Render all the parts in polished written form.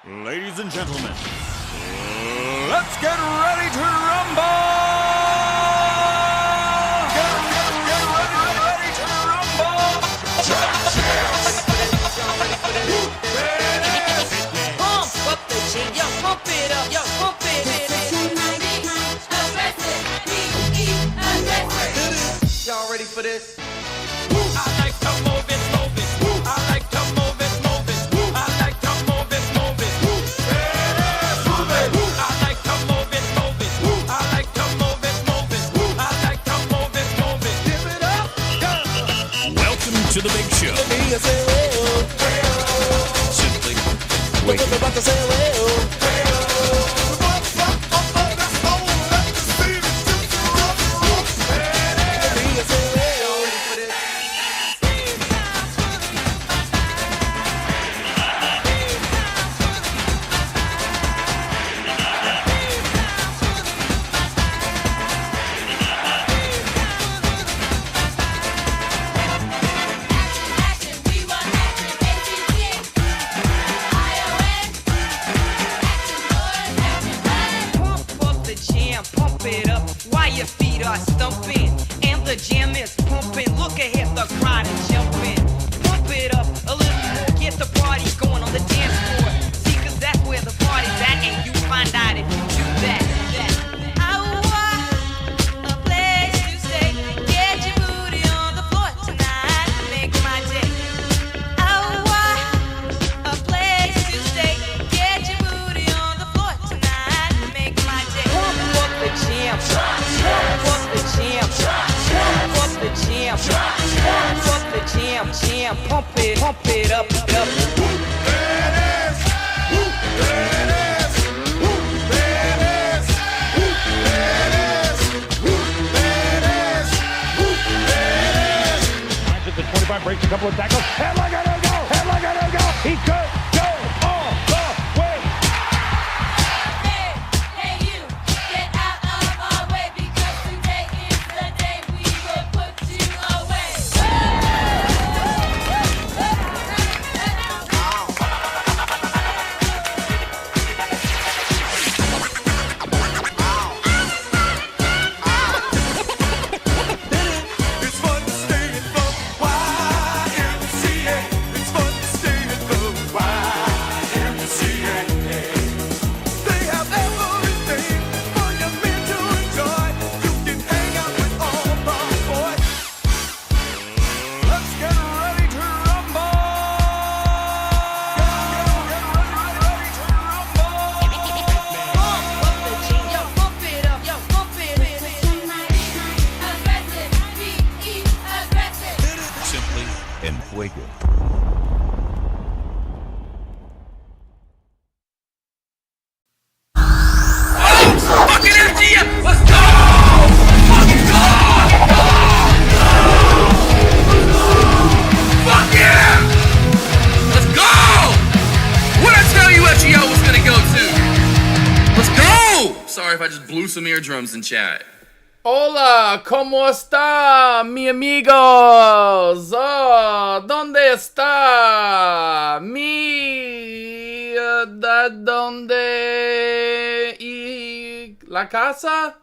Ladies and gentlemen, let's get ready to rumble! Get ready to rumble! Pump up the jam, yo, pump it up, yo, pump it. Y'all ready for this? I like to move it, move it. I like to move it, move it. I like to move it, move it. Move it. I like to move it, move it. I like to move it, move it. I like to move it, move it. Give it up, go. Welcome to the big show. Simply wake up. Pump it up while your feet are stumping and the jam is pumping. Look ahead, the crowd is jumping. Pump it up a little more, get the party going on the dance floor. See, 'cause that's where the party's at, and you find out if you do that. I want a place to stay. Get your booty on the floor tonight, make my day. I want a place to stay. Get your booty on the floor tonight, make my day. Pump up the jam, pump up the jam, pump up the jam, pump up the jam, pump it up, up. The 25 breaks a couple of tackles. And look at him go! And look at him go! He could go all the way. Hey, you, get out of our way because today is the day we will put you away. It's fun to stay in the YMCA. It's fun to stay in the YMCA. They have everything for your men to enjoy. You can hang out with all the boys. Let's get ready to rumble! Get ready to rumble! Pump up the jam, yo, pump it up, yo, pump it. Aggressive, be aggressive. Simply en fuego. Fucking MGM, let's go! Fucking go! Fuck yeah! Let's go! What'd I tell you FGO was gonna go to? Let's go! Sorry if I just blew some eardrums in chat. Hola, ¿cómo está, mi amigos? Oh, ¿dónde está mi dónde y la casa?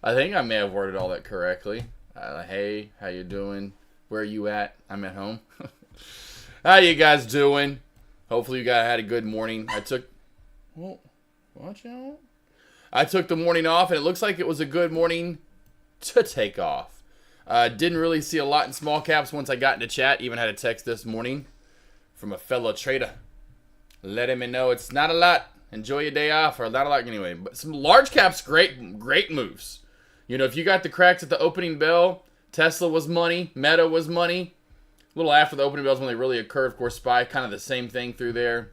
I think I may have worded all that correctly. Hey, how you doing? Where are you at? I'm at home. How you guys doing? Hopefully you guys had a good morning. Watch out. I took the morning off, and it looks like it was a good morning to take off. Didn't really see a lot in small caps once I got into chat. Even had a text this morning from a fellow trader letting me know it's not a lot. Enjoy your day off, or not a lot anyway. But some large caps, great moves. You know, if you got the cracks at the opening bell, Tesla was money, Meta was money. A little after the opening bells when they really occurred. Of course, SPY, kind of the same thing through there.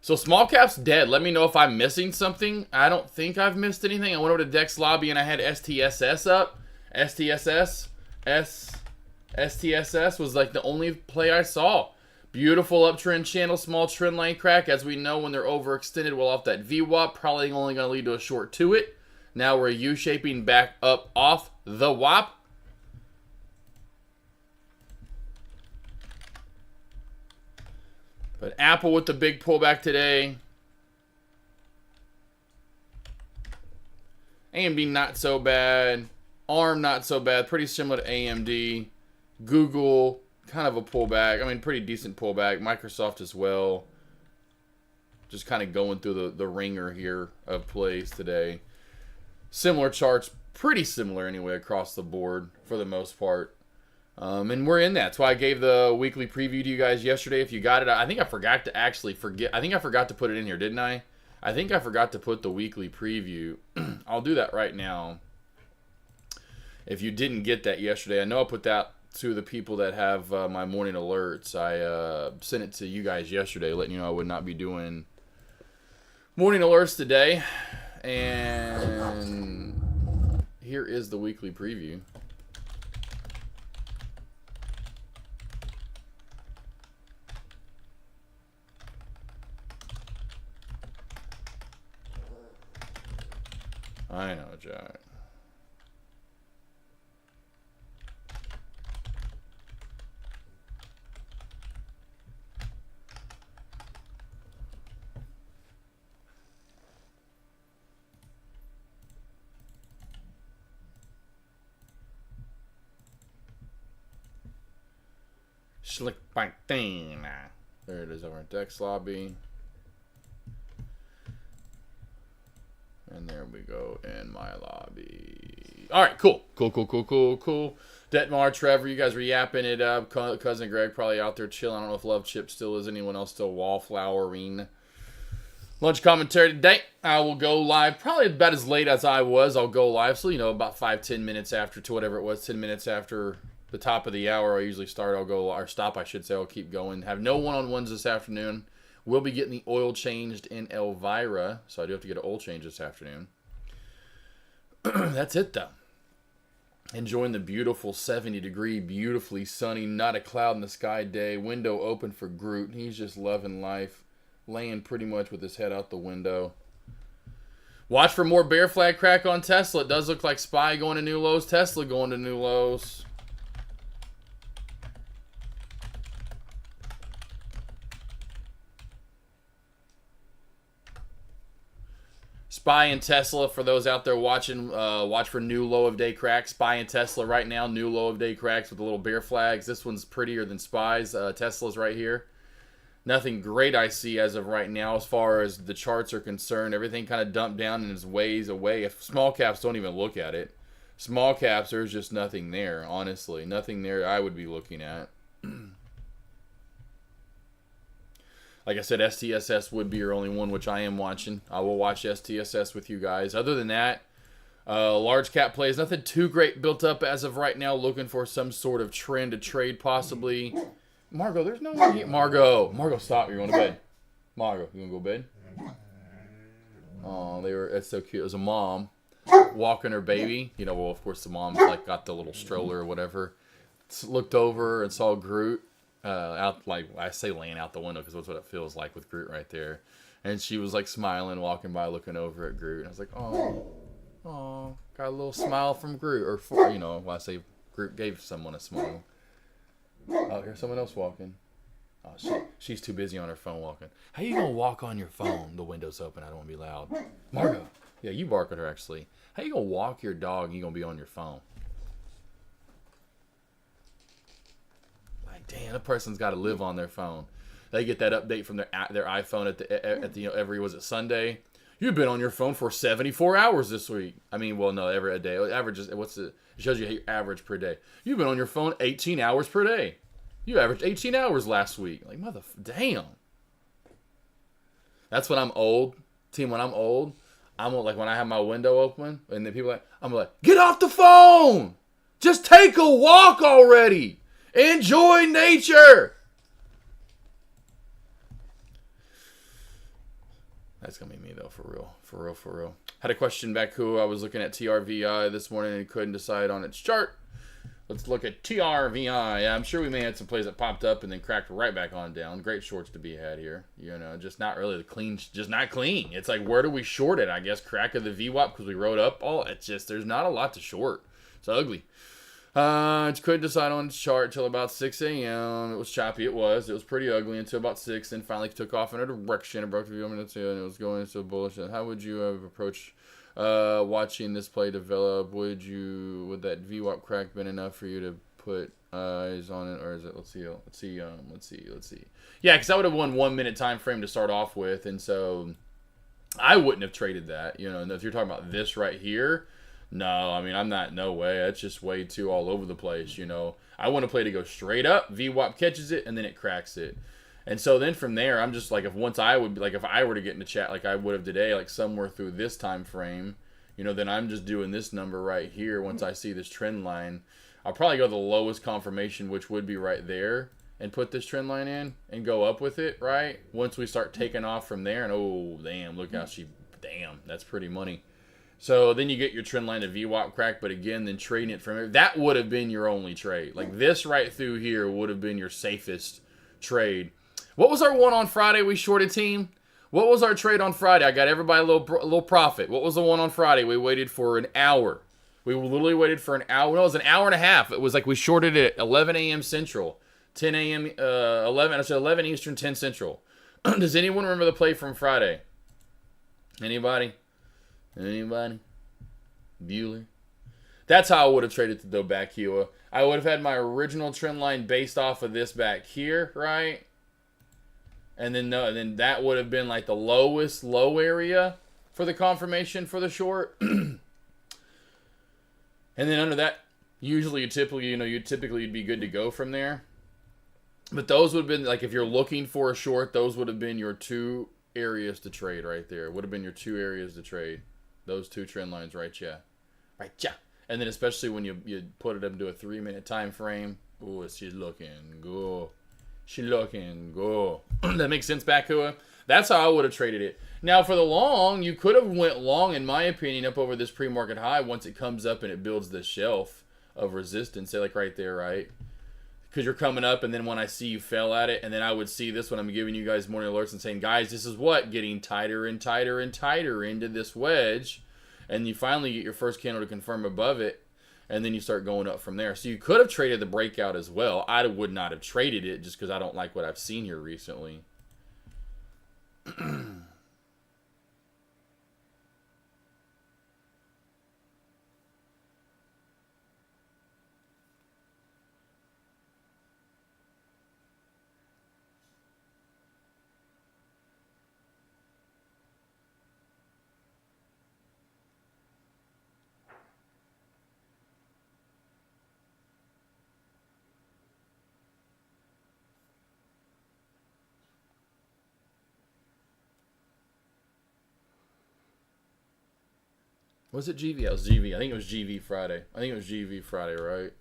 So small caps dead. Let me know if I'm missing something. I don't think I've missed anything. I went over to Dex Lobby and I had STSS up. STSS was like the only play I saw. Beautiful uptrend channel, small trend line crack. As we know, when they're overextended, well off that VWAP, probably only going to lead to a short to it. Now we're U-shaping back up off the WAP. But Apple with the big pullback today. AMD not so bad. ARM not so bad. Pretty similar to AMD. Google, kind of a pullback. I mean, pretty decent pullback. Microsoft as well. Just kind of going through the ringer here of plays today. Similar charts. Pretty similar anyway across the board for the most part. And we're in that. That's why I gave the weekly preview to you guys yesterday. If you got it, I think I forgot to I think I forgot to put it in here, didn't I? I think I forgot to put the weekly preview. I'll do that right now. If you didn't get that yesterday, I know I put that to the people that have my morning alerts. I sent it to you guys yesterday, letting you know I would not be doing morning alerts today. And here is the weekly preview. I know, Jack. Slick back thing. There it is over in Dex Lobby. And there we go in my lobby. All right, cool. Detmar, Trevor, you guys were yapping it up. Cousin Greg probably out there chilling. I don't know if Love Chip still is. Anyone else still wallflowering? Lunch commentary today. I will go live probably about as late as I was. I'll go live. So, about 5-10 minutes after to whatever it was. 10 minutes after the top of the hour I usually start. I'll go, or stop, I should say. I'll keep going. Have no one-on-ones this afternoon. We'll be getting the oil changed in Elvira, so I do have to get an oil change this afternoon. That's it, though. Enjoying the beautiful 70-degree, beautifully sunny, not a cloud in the sky day. Window open for Groot. He's just loving life, laying pretty much with his head out the window. Watch for more bear flag crack on Tesla. It does look like SPY going to new lows, Tesla going to new lows. SPY and Tesla, for those out there watching, watch for new low of day cracks. SPY and Tesla right now, new low of day cracks with the little bear flags. This one's prettier than SPY's. Tesla's right here. Nothing great I see as of right now as far as the charts are concerned. Everything kind of dumped down and is ways away. If small caps don't even look at it. Small caps, there's just nothing there, honestly. Nothing there I would be looking at. Like I said, STSS would be your only one, which I am watching. I will watch STSS with you guys. Other than that, large cap plays, nothing too great built up as of right now. Looking for some sort of trend to trade, possibly. Margot, there's no one here. Margot, stop. You're going to bed. Margot, you want to go to bed? Oh, that's so cute. It was a mom walking her baby. Well, of course, the mom got the little stroller or whatever. Looked over and saw Groot. Out, I say laying out the window because that's what it feels like with Groot right there. And she was smiling, walking by, looking over at Groot. And I was like, oh, got a little smile from Groot. Or, when I say Groot gave someone a smile. Oh, here's someone else walking. Oh, she's too busy on her phone walking. How you going to walk on your phone? The window's open. I don't want to be loud. Margo. Yeah, you bark at her, actually. How you going to walk your dog and you going to be on your phone? Damn, that person's got to live on their phone. They get that update from their iPhone at the every, was it Sunday? You've been on your phone for 74 hours this week. I mean, well, no, every day. Average is, it shows you your average per day. You've been on your phone 18 hours per day. You averaged 18 hours last week. Damn. That's when I'm old. Team, when I'm old, I'm when I have my window open and then people I'm like, get off the phone. Just take a walk already. Enjoy nature. That's going to be me, though, for real. Had a question back who I was looking at TRVI this morning and couldn't decide on its chart. Let's look at TRVI. Yeah, I'm sure we may have some plays that popped up and then cracked right back on down. Great shorts to be had here. Just not really just not clean. It's where do we short it? I guess crack of the VWAP because we rode up all. It's just, there's not a lot to short. It's ugly. Couldn't decide on the chart till about 6 a.m. It was choppy. It was pretty ugly until about 6, and finally took off in a direction. It broke the view minutes and it was going into bullish. How would you have approached watching this play develop? Would that VWAP crack been enough for you to put eyes on it, or is it? Let's see. Yeah, because I would have won 1 minute time frame to start off with, and so I wouldn't have traded that. You know, and if you're talking about this right here. No, I mean, I'm not, no way. That's just way too all over the place, you know. I want to play to go straight up, VWAP catches it, and then it cracks it. And so then from there, I'm just like, if I were to get in the chat like I would have today, like somewhere through this time frame, you know, then I'm just doing this number right here. Once I see this trend line, I'll probably go the lowest confirmation, which would be right there, and put this trend line in and go up with it, right? Once we start taking off from there, and oh, damn, look how damn, that's pretty money. So then you get your trend line to VWAP crack, but again, then trading it from there, that would have been your only trade. Like this right through here would have been your safest trade. What was our one on Friday we shorted, team? What was our trade on Friday? I got everybody a little profit. What was the one on Friday? We waited for an hour. We literally waited for an hour. No, it was an hour and a half. It was like we shorted it at 11 a.m. Central, 10 a.m. 11 Eastern, 10 Central. Does anyone remember the play from Friday? Anybody? Bueller? That's how I would have traded to the back here. I would have had my original trend line based off of this back here, right? And then that would have been like the lowest low area for the confirmation for the short. And then under that, you'd be good to go from there. But those would have been, like, if you're looking for a short, those would have been your two areas to trade right there. Would have been your two areas to trade. Those two trend lines, right? Yeah. Right, yeah. And then especially when you put it into a 3 minute time frame. Ooh, she's looking good. That makes sense, Bakua? That's how I would have traded it. Now, for the long, you could have went long, in my opinion, up over this pre-market high once it comes up and it builds this shelf of resistance. Say, like, right there, right? Because you're coming up, and then when I see you fell at it, and then I would see this when I'm giving you guys morning alerts and saying, guys, this is what? Getting tighter and tighter and tighter into this wedge. And you finally get your first candle to confirm above it, and then you start going up from there. So you could have traded the breakout as well. I would not have traded it just because I don't like what I've seen here recently. Was it GV? Yeah, it was GV. I think it was GV Friday. Right?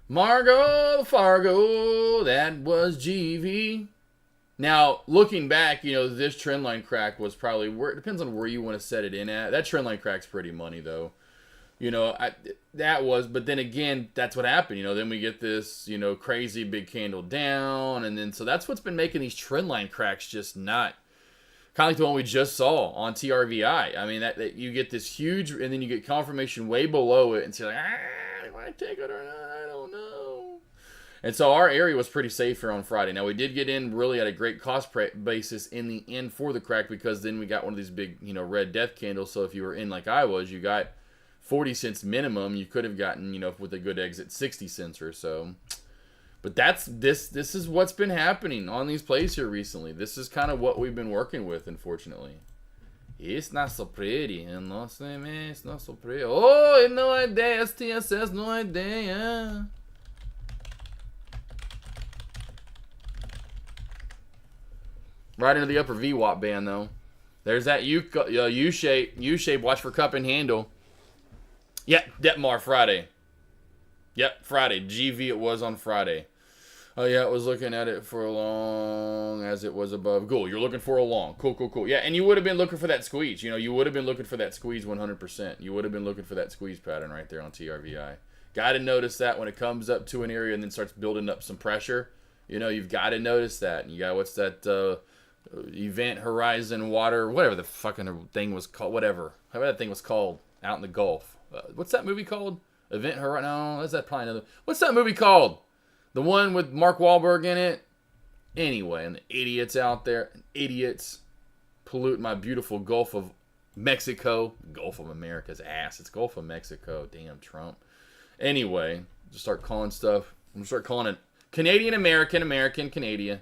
Margo Fargo. That was GV. Now, looking back, you know, this trend line crack was probably it depends on where you want to set it in at. That trend line crack's pretty money, though. You know, but then again, that's what happened. You know, then we get this, you know, crazy big candle down, and then so that's what's been making these trend line cracks just not. Kind of like the one we just saw on TRVI. I mean, that you get this huge, and then you get confirmation way below it, and so you're like, do I take it or not? I don't know. And so our area was pretty safe here on Friday. Now, we did get in really at a great cost basis in the end for the crack, because then we got one of these big, you know, red death candles. So if you were in like I was, you got 40 cents minimum. You could have gotten, you know, with a good exit, 60 cents or so. But this is what's been happening on these plays here recently. This is kind of what we've been working with, unfortunately. It's not so pretty. No sé, man. It's not so pretty. Oh, no idea. STSS, no idea. Right into the upper VWAP band, though. There's that U-shape. U-shape. Watch for cup and handle. Yep, Detmar Friday. Yep, Friday. GV it was on Friday. Oh, yeah, I was looking at it for a long as it was above. Cool, you're looking for a long. Cool. Yeah, and you would have been looking for that squeeze. You know, you would have been looking for that squeeze 100%. You would have been looking for that squeeze pattern right there on TRVI. Got to notice that when it comes up to an area and then starts building up some pressure. You know, you've got to notice that. You got, what's that Event Horizon Water, whatever the fucking thing was called, whatever that thing was called, out in the Gulf. What's that movie called? Event Horizon? No, that's that probably another. What's that movie called? The one with Mark Wahlberg in it. Anyway, and the idiots out there, idiots, pollute my beautiful Gulf of Mexico, Gulf of America's ass. It's Gulf of Mexico. Damn Trump. Anyway, just start calling stuff. I'm gonna start calling it Canadian American, American Canadian.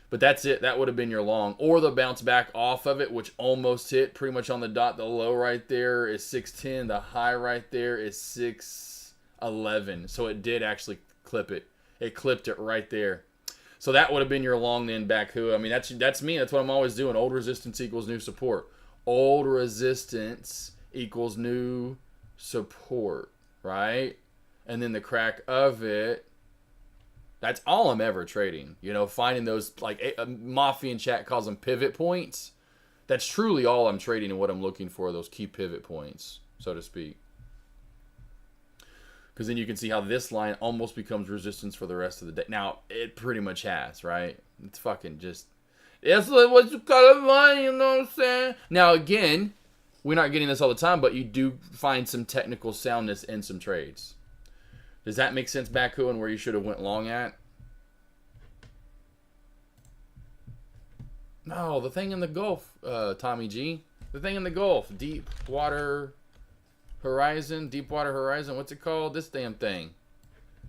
But that's it. That would have been your long. Or the bounce back off of it, which almost hit pretty much on the dot. The low right there is 610. The high right there is 611. So it did actually clip it. It clipped it right there. So that would have been your long then back who. I mean, that's me. That's what I'm always doing. Old resistance equals new support. Old resistance equals new support, right? And then the crack of it. That's all I'm ever trading. You know, finding those, like Mafia in chat calls them pivot points. That's truly all I'm trading and what I'm looking for, those key pivot points, so to speak. Because then you can see how this line almost becomes resistance for the rest of the day. Now, it pretty much has, right? It's fucking just... It's what you call a line, you know what I'm saying? Now, again, we're not getting this all the time, but you do find some technical soundness in some trades. Does that make sense, Baku, and where you should have went long at? No, the thing in the Gulf, Tommy G. The thing in the Gulf. Deepwater Horizon. Deepwater Horizon. What's it called? This damn thing.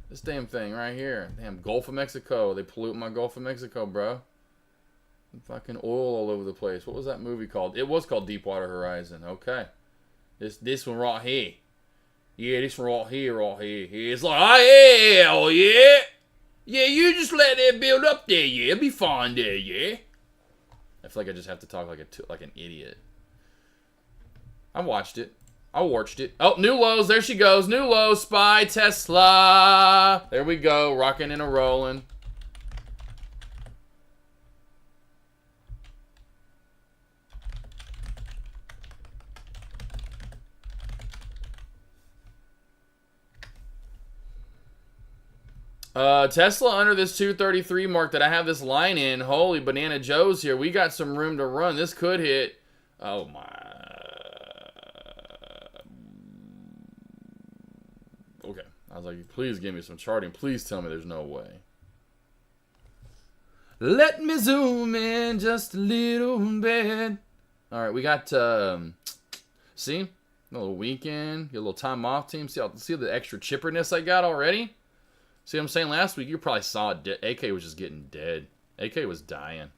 This damn thing right here. Damn, Gulf of Mexico. They pollute my Gulf of Mexico, bro. Fucking oil all over the place. What was that movie called? It was called Deepwater Horizon. Okay. This one right here. Yeah, this one right here. It's like, oh, hell yeah. Yeah, you just let that build up there, yeah. It'll be fine there, yeah. I feel like I just have to talk like an idiot. I watched it. I watched it. Oh, new lows. There she goes. New lows. Spy Tesla. There we go. Rocking and a rolling. Tesla under this 233 mark that I have this line in. Holy banana joes here. We got some room to run. This could hit. Oh my. Okay. I was like, please give me some charting. Please tell me there's no way. Let me zoom in just a little bit. All right, we got, see? A little weekend. Get a little time off, team. See the extra chipperness I got already? See what I'm saying? Last week, you probably saw it. AK was just getting dead. AK was dying.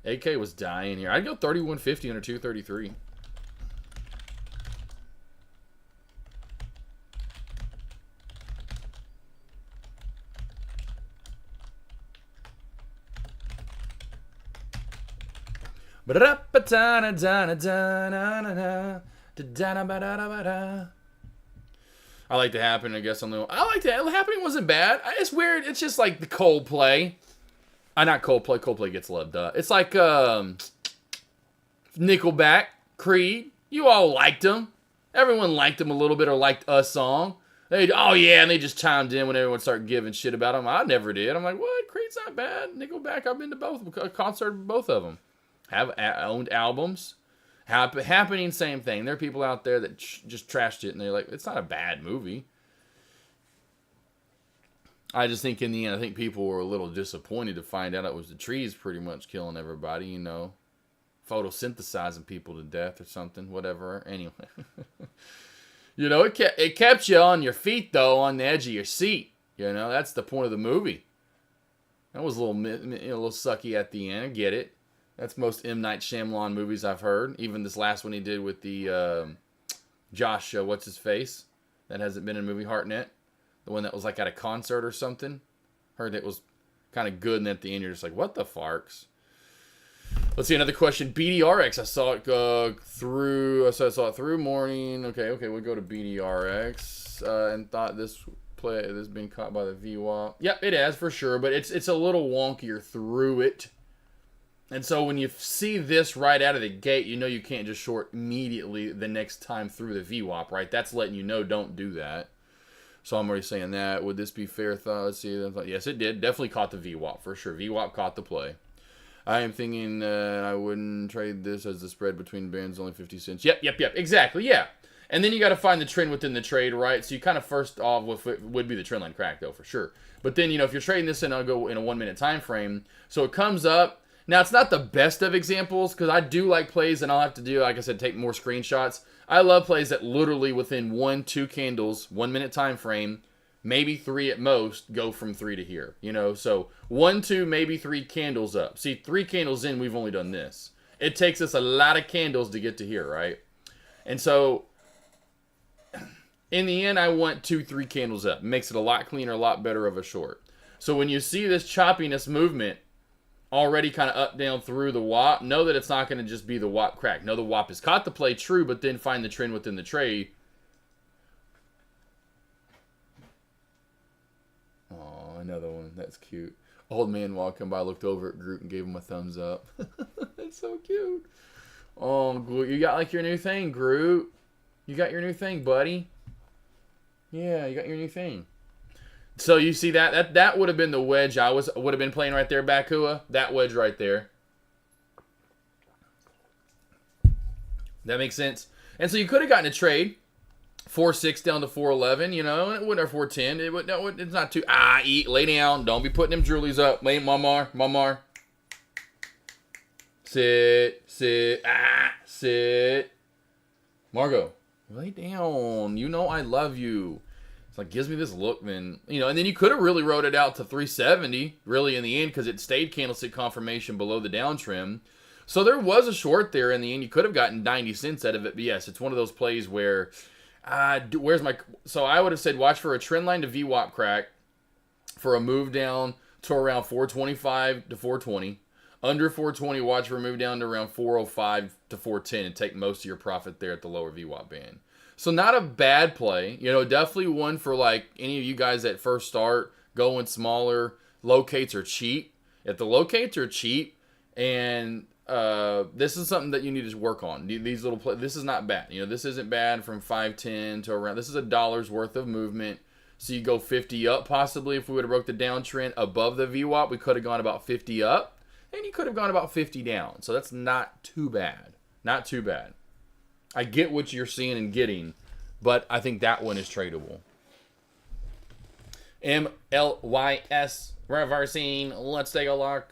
AK was dying here. I'd go 3150 under 233. I like the Happening, I guess. I like that. The Happening wasn't bad. It's weird. It's just like the Coldplay. Not Coldplay. Coldplay gets loved up. It's like Nickelback, Creed. You all liked them. Everyone liked them a little bit or liked a song. Oh, yeah, and they just chimed in when everyone started giving shit about them. I never did. I'm like, what? Creed's not bad. Nickelback, I've been to both. A concert of both of them. Have owned albums. Happening, same thing. There are people out there that just trashed it, and they're like, it's not a bad movie. I just think in the end, I think people were a little disappointed to find out it was the trees pretty much killing everybody, you know. Photosynthesizing people to death or something, whatever. Anyway. You know, it kept you on your feet, though, on the edge of your seat. You know, that's the point of the movie. That was a little sucky at the end. I get it. That's most M. Night Shyamalan movies I've heard. Even this last one he did with the Josh, what's his face? That hasn't been in a movie, Hartnett. The one that was like at a concert or something. Heard it was kind of good, and at the end you're just like, what the farks? Let's see, another question. BDRX, I saw it through. I saw it through morning. Okay, we'll go to BDRX and thought this has been caught by the VWAP. Yep, it has for sure, but it's a little wonkier through it. And so when you see this right out of the gate, you know you can't just short immediately the next time through the VWAP, right? That's letting you know don't do that. So I'm already saying that. Would this be fair thought? Let's see. Yes, it did. Definitely caught the VWAP for sure. VWAP caught the play. I am thinking I wouldn't trade this as the spread between bands only 50 cents. Yep. Exactly, yeah. And then you got to find the trend within the trade, right? So you kind of first off would be the trend line crack, though, for sure. But then, if you're trading this in, I'll go in a 1 minute time frame. So it comes up. Now, it's not the best of examples because I do like plays, and I'll have to do, like I said, take more screenshots. I love plays that literally within 1-2 candles, 1 minute time frame, maybe 3 at most, go from 3 to here. So 1, 2, maybe 3 candles up. See, 3 candles in, we've only done this. It takes us a lot of candles to get to here, right? And so in the end, I want 2-3 candles up. Makes it a lot cleaner, a lot better of a short. So when you see this choppiness movement already kind of up, down through the WAP, know that it's not going to just be the WAP crack. Know the WAP has caught the play, true, but then find the trend within the trade. Oh, another one. That's cute. Old man walking by, looked over at Groot and gave him a thumbs up. That's so cute. Oh, Groot, you got like your new thing, Groot. You got your new thing, buddy. Yeah, you got your new thing. So you see that would have been the wedge I would have been playing right there, Bakua. That wedge right there. That makes sense. And so you could have gotten a trade, 4.6 down to 4.11. And it wouldn't have 4.10. It's not too eat. Lay down. Don't be putting them jewelries up. Lay, Mamar. Sit. Sit. Margot, lay down. I love you. Like, gives me this look, man. And then you could have really wrote it out to 370, really, in the end, because it stayed candlestick confirmation below the downtrend. So there was a short there in the end. You could have gotten 90 cents out of it. But yes, it's one of those plays where, so I would have said watch for a trend line to VWAP crack for a move down to around 425 to 420. Under 420, watch for a move down to around 405 to 410 and take most of your profit there at the lower VWAP band. So not a bad play. Definitely one for like any of you guys that first start going smaller. Locates are cheap. If the locates are cheap, and this is something that you need to work on. These little this is not bad. This isn't bad from 5.10 to around. This is $1 worth of movement. So you go 50 up possibly. If we would have broke the downtrend above the VWAP, we could have gone about 50 up, and you could have gone about 50 down. So that's not too bad. Not too bad. I get what you're seeing and getting, but I think that one is tradable. MLYS reversing. Let's take a look.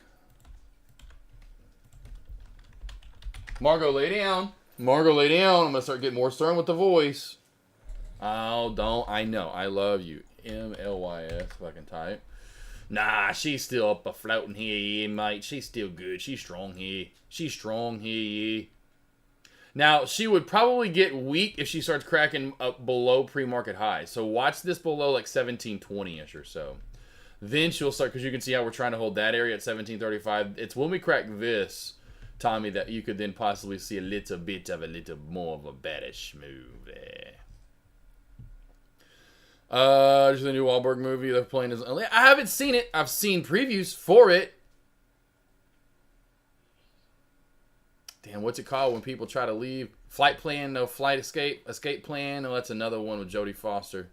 Margot, lay down. I'm going to start getting more stern with the voice. Oh, don't. I know. I love you. MLYS. Fucking type. Nah, she's still up afloating here, mate. She's still good. She's strong here. Now, she would probably get weak if she starts cracking up below pre-market highs. So watch this below like 1720-ish or so. Then she'll start, because you can see how we're trying to hold that area at 1735. It's when we crack this, Tommy, that you could then possibly see a little more of a bearish move there. Just the new Wahlberg movie they're playing. I haven't seen it. I've seen previews for it. Damn, what's it called when people try to leave? Flight plan, no flight escape plan. Oh, that's another one with Jodie Foster.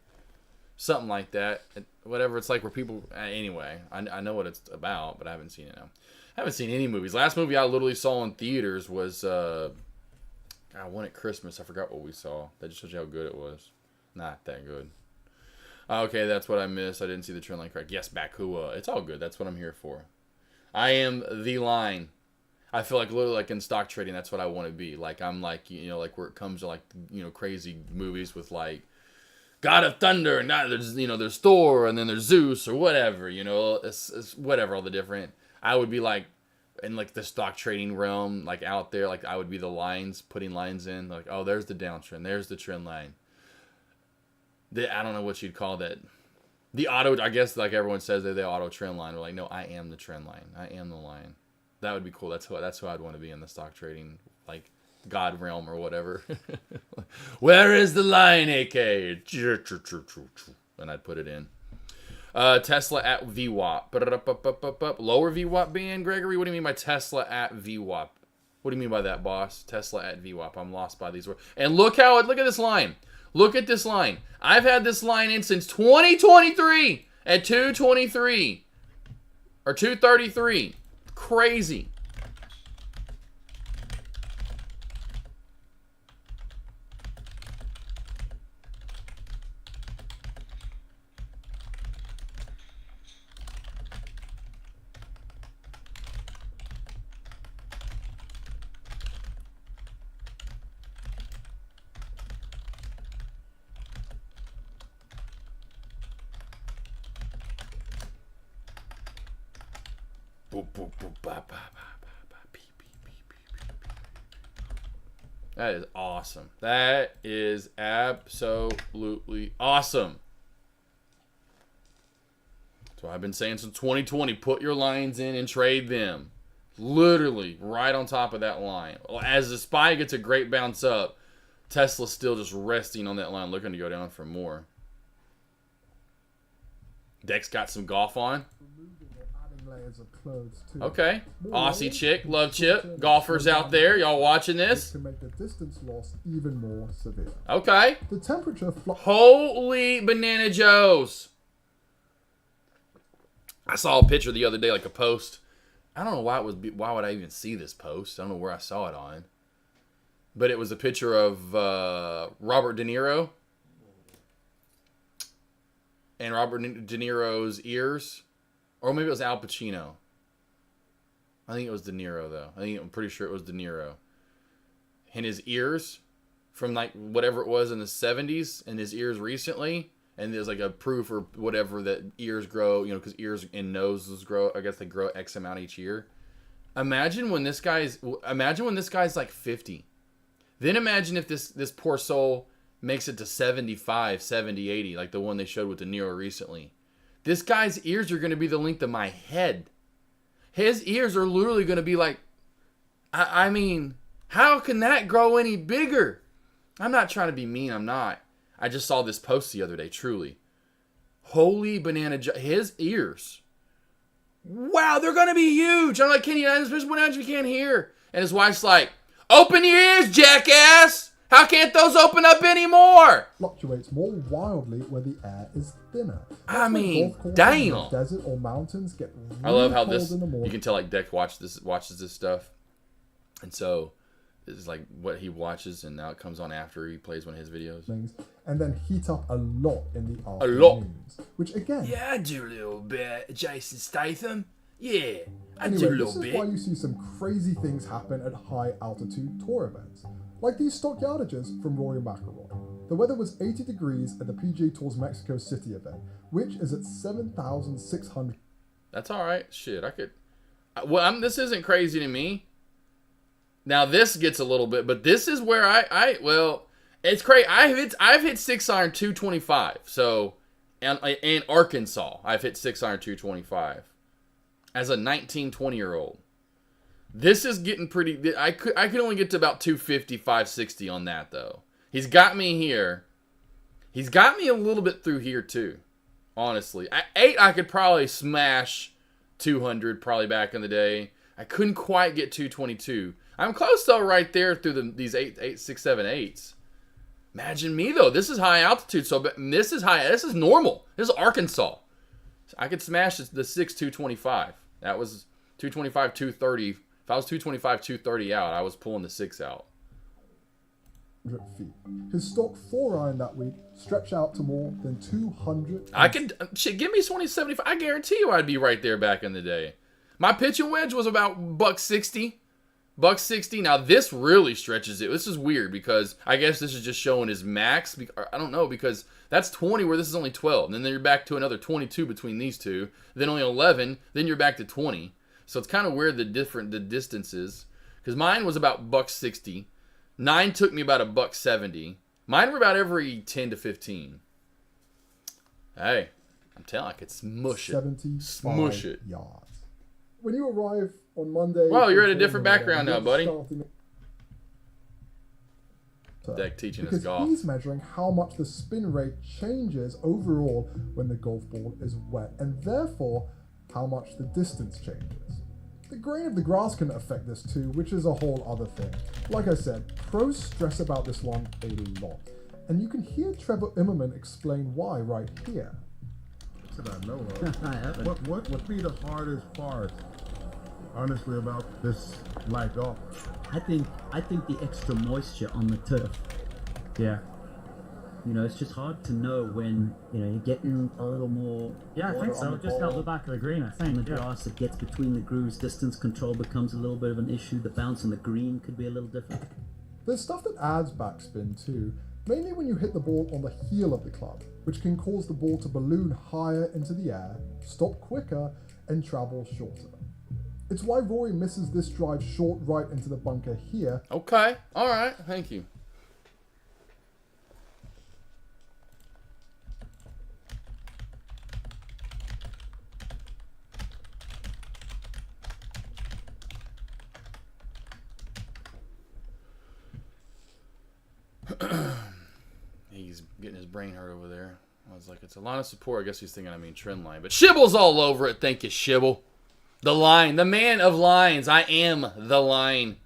Something like that. Whatever it's like where people... Anyway, I know what it's about, but I haven't seen it now. I haven't seen any movies. Last movie I literally saw in theaters was... one at Christmas. I forgot what we saw. That just shows you how good it was. Not that good. Okay, that's what I missed. I didn't see the trend line crack. Yes, Bakua. It's all good. That's what I'm here for. I am the line. I feel like literally like in stock trading, that's what I want to be. Like I'm like, like where it comes to like, crazy movies with like God of Thunder, and now there's Thor, and then there's Zeus or whatever, it's whatever, all the different. I would be like in like the stock trading realm, like out there, like I would be the lines, putting lines in, like, oh, there's the downtrend, there's the trend line. I don't know what you'd call that. The auto, I guess, like everyone says, they're the auto trend line. We're like, no, I am the trend line. I am the line. That would be cool. That's who I'd want to be in the stock trading, like God realm or whatever. Where is the line, AK? And I'd put it in. Tesla at VWAP. Lower VWAP band, Gregory? What do you mean by Tesla at VWAP? What do you mean by that, boss? Tesla at VWAP. I'm lost by these words. And look at this line. Look at this line. I've had this line in since 2023 at 223 or 233. Crazy. That is awesome. That is absolutely awesome. That's what I've been saying since 2020. Put your lines in and trade them. Literally right on top of that line. As the SPY gets a great bounce up, Tesla's still just resting on that line, looking to go down for more. Dex got some golf on. Okay. Aussie chick, love chip. Golfers out there, y'all watching this? To make the distance loss even more severe. Okay. The temperature Holy banana joes. I saw a picture the other day, like a post. I don't know why why would I even see this post? I don't know where I saw it on. But it was a picture of Robert De Niro. And Robert De Niro's ears. Or maybe it was Al Pacino. I think it was De Niro, though. I'm pretty sure it was De Niro. And his ears from like whatever it was in the 70s and his ears recently. And there's like a proof or whatever that ears grow, you know, because ears and noses grow. I guess they grow X amount each year. Imagine when this guy's like 50. Then imagine if this poor soul makes it to 75, 70, 80, like the one they showed with De Niro recently. This guy's ears are going to be the length of my head. His ears are literally going to be like, I mean, how can that grow any bigger? I'm not trying to be mean. I'm not. I just saw this post the other day, truly. Holy banana, his ears. Wow, they're going to be huge. I'm like, Kenny, especially when you can't hear. And his wife's like, open your ears, jackass. How can't those open up anymore? Fluctuates more wildly where the air is thinner. I mean, damn. Desert or mountains get really I love how cold this, in the morning. you can tell like Deck watches this stuff. And so this is like what he watches and now it comes on after he plays one of his videos. And then heat up a lot in the A lot. afternoons. Which again... Yeah, I do a little bit. Jason Statham. Yeah, I do a Anyway, little this is bit. why you see some crazy things happen at high altitude tour events. Like these stock yardages from Rory McIlroy. The weather was 80 degrees at the PGA Tour's Mexico City event, which is at 7,600. That's all right. Shit, I could. Well, this isn't crazy to me. Now this gets a little bit, but this is where well, it's crazy. I've hit 6-iron 225. So, and Arkansas, I've hit 6-iron 225 as a 19, 20-year-old. This is getting pretty. I could only get to about 250, 560 on that though. He's got me here. He's got me a little bit through here too. Honestly, at 8 I could probably smash 200 probably back in the day. I couldn't quite get 222. I'm close though, right there through these 8, 6, 7, 8s. Imagine me though. This is high altitude, so this is high. This is normal. This is Arkansas. So I could smash the 6 225. That was 225, 230. If I was 225, 230 out, I was pulling the 6 out. Feet. His stock 4-iron that week stretched out to more than 200. I could give me 2075. I guarantee you, I'd be right there back in the day. My pitching wedge was about $160. $160. Now this really stretches it. This is weird because I guess this is just showing his max. I don't know because that's 20 where this is only 12. And then you're back to another 22 between these two. Then only 11. Then you're back to 20. So it's kind of weird the distance is. Because mine was about $160. 9 took me about $170. Mine were about every 10 to 15. Hey, I'm telling you, I could smush it. 75 yards. When you arrive on Monday... Wow, you're at a different background now, buddy. Deck teaching us golf. He's measuring how much the spin rate changes overall when the golf ball is wet, and therefore how much the distance changes. The grain of the grass can affect this too, which is a whole other thing. Like I said, pros stress about this one a lot. and you can hear Trevor Immerman explain why right here. That I know of. I haven't. What would be the hardest part, honestly, about this live golf? I think the extra moisture on the turf. Yeah. You know, it's just hard to know when, you know, you're getting a little more Yeah, I water think so. on the Just out ball. the back of the green, I On think. the grass, it gets between the grooves. Distance control becomes a little bit of an issue. The bounce on the green could be a little different. There's stuff that adds backspin too, mainly when you hit the ball on the heel of the club, which can cause the ball to balloon higher into the air, stop quicker, and travel shorter. It's why Rory misses this drive short right into the bunker here. Okay. All right. Thank you. He's getting his brain hurt over there. I was like, it's a line of support. I guess he's thinking I mean trend line. But Shibble's all over it. Thank you, Shibble. The line. The man of lines. I am the line.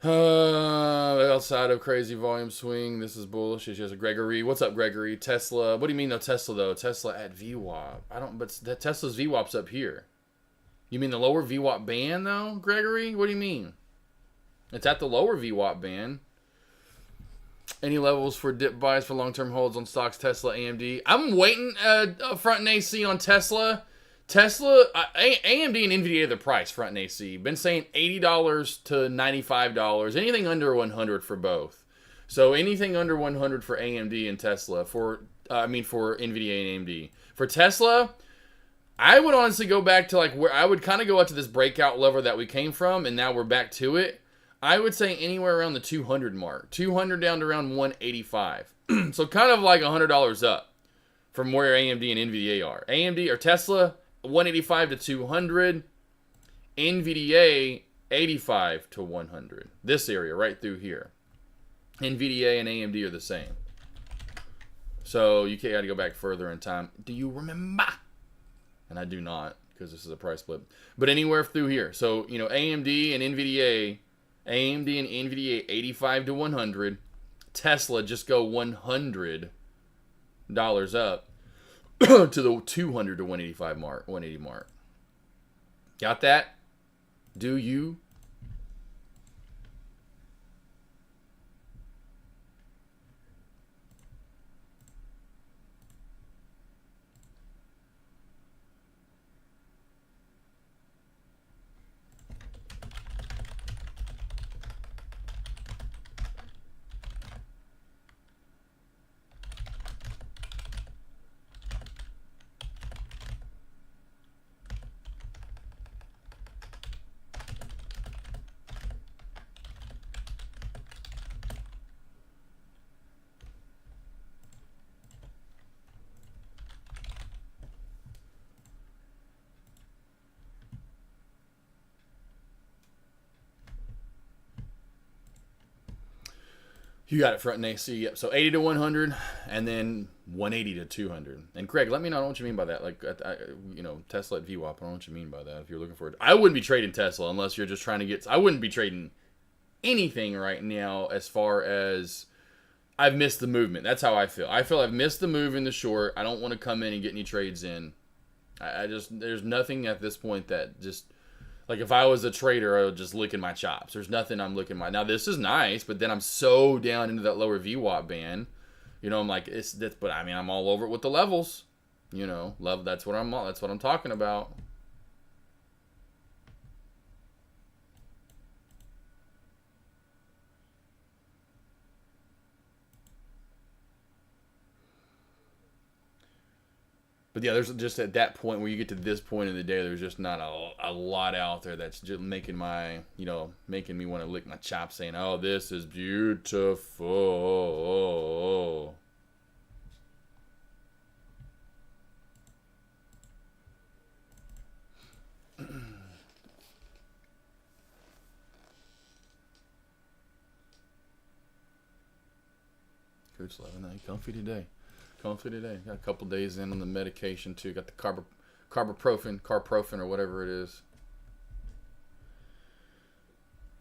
Outside of crazy volume swing, this is bullshit. Just Gregory. What's up, Gregory? Tesla. What do you mean no Tesla, though? Tesla at VWAP. I don't, but Tesla's VWAP's up here. You mean the lower VWAP band, though, Gregory? What do you mean? It's at the lower VWAP band. Any levels for dip buys for long-term holds on stocks, Tesla, AMD? I'm waiting front and AC on Tesla. Tesla, AMD and NVIDIA, the price front and AC. Been saying $80 to $95. Anything under $100 for both. So anything under $100 for AMD and Tesla. For NVIDIA and AMD. For Tesla, I would honestly go back to like where I would kind of go up to this breakout level that we came from, and now we're back to it. I would say anywhere around the 200 mark. 200 down to around 185. So kind of like $100 up from where AMD and NVIDIA are. AMD or Tesla, 185 to 200. NVIDIA, 85 to 100. This area right through here. NVIDIA and AMD are the same. So you got to go back further in time. Do you remember? And I do not, because this is a price split. But anywhere through here. So, you know, AMD and NVIDIA, $85 to 100. Tesla just go $100 up to the 200 to 185 mark, 180 mark. Got that? Do you? You got it, front and AC. Yep. So 80 to 100, and then 180 to 200. And Craig, let me know what you mean by that. Like, Tesla at VWAP. I don't know what you mean by that. If you're looking for it, I wouldn't be trading Tesla unless you're just trying to get. I wouldn't be trading anything right now as far as I've missed the movement. That's how I feel. I feel I've missed the move in the short. I don't want to come in and get any trades in. There's nothing at this point that just. Like, if I was a trader, I would just licking my chops. There's nothing I'm looking my... Now, this is nice, but then I'm so down into that lower VWAP band. You know, I'm like, but I mean, I'm all over it with the levels. You know, that's what I'm talking about. But yeah, there's just at that point where you get to this point in the day, there's just not a lot out there that's just making me want to lick my chops saying, oh, this is beautiful. Coach Levin, comfy today. Got a couple days in on the medication too. Got the carprofen or whatever it is.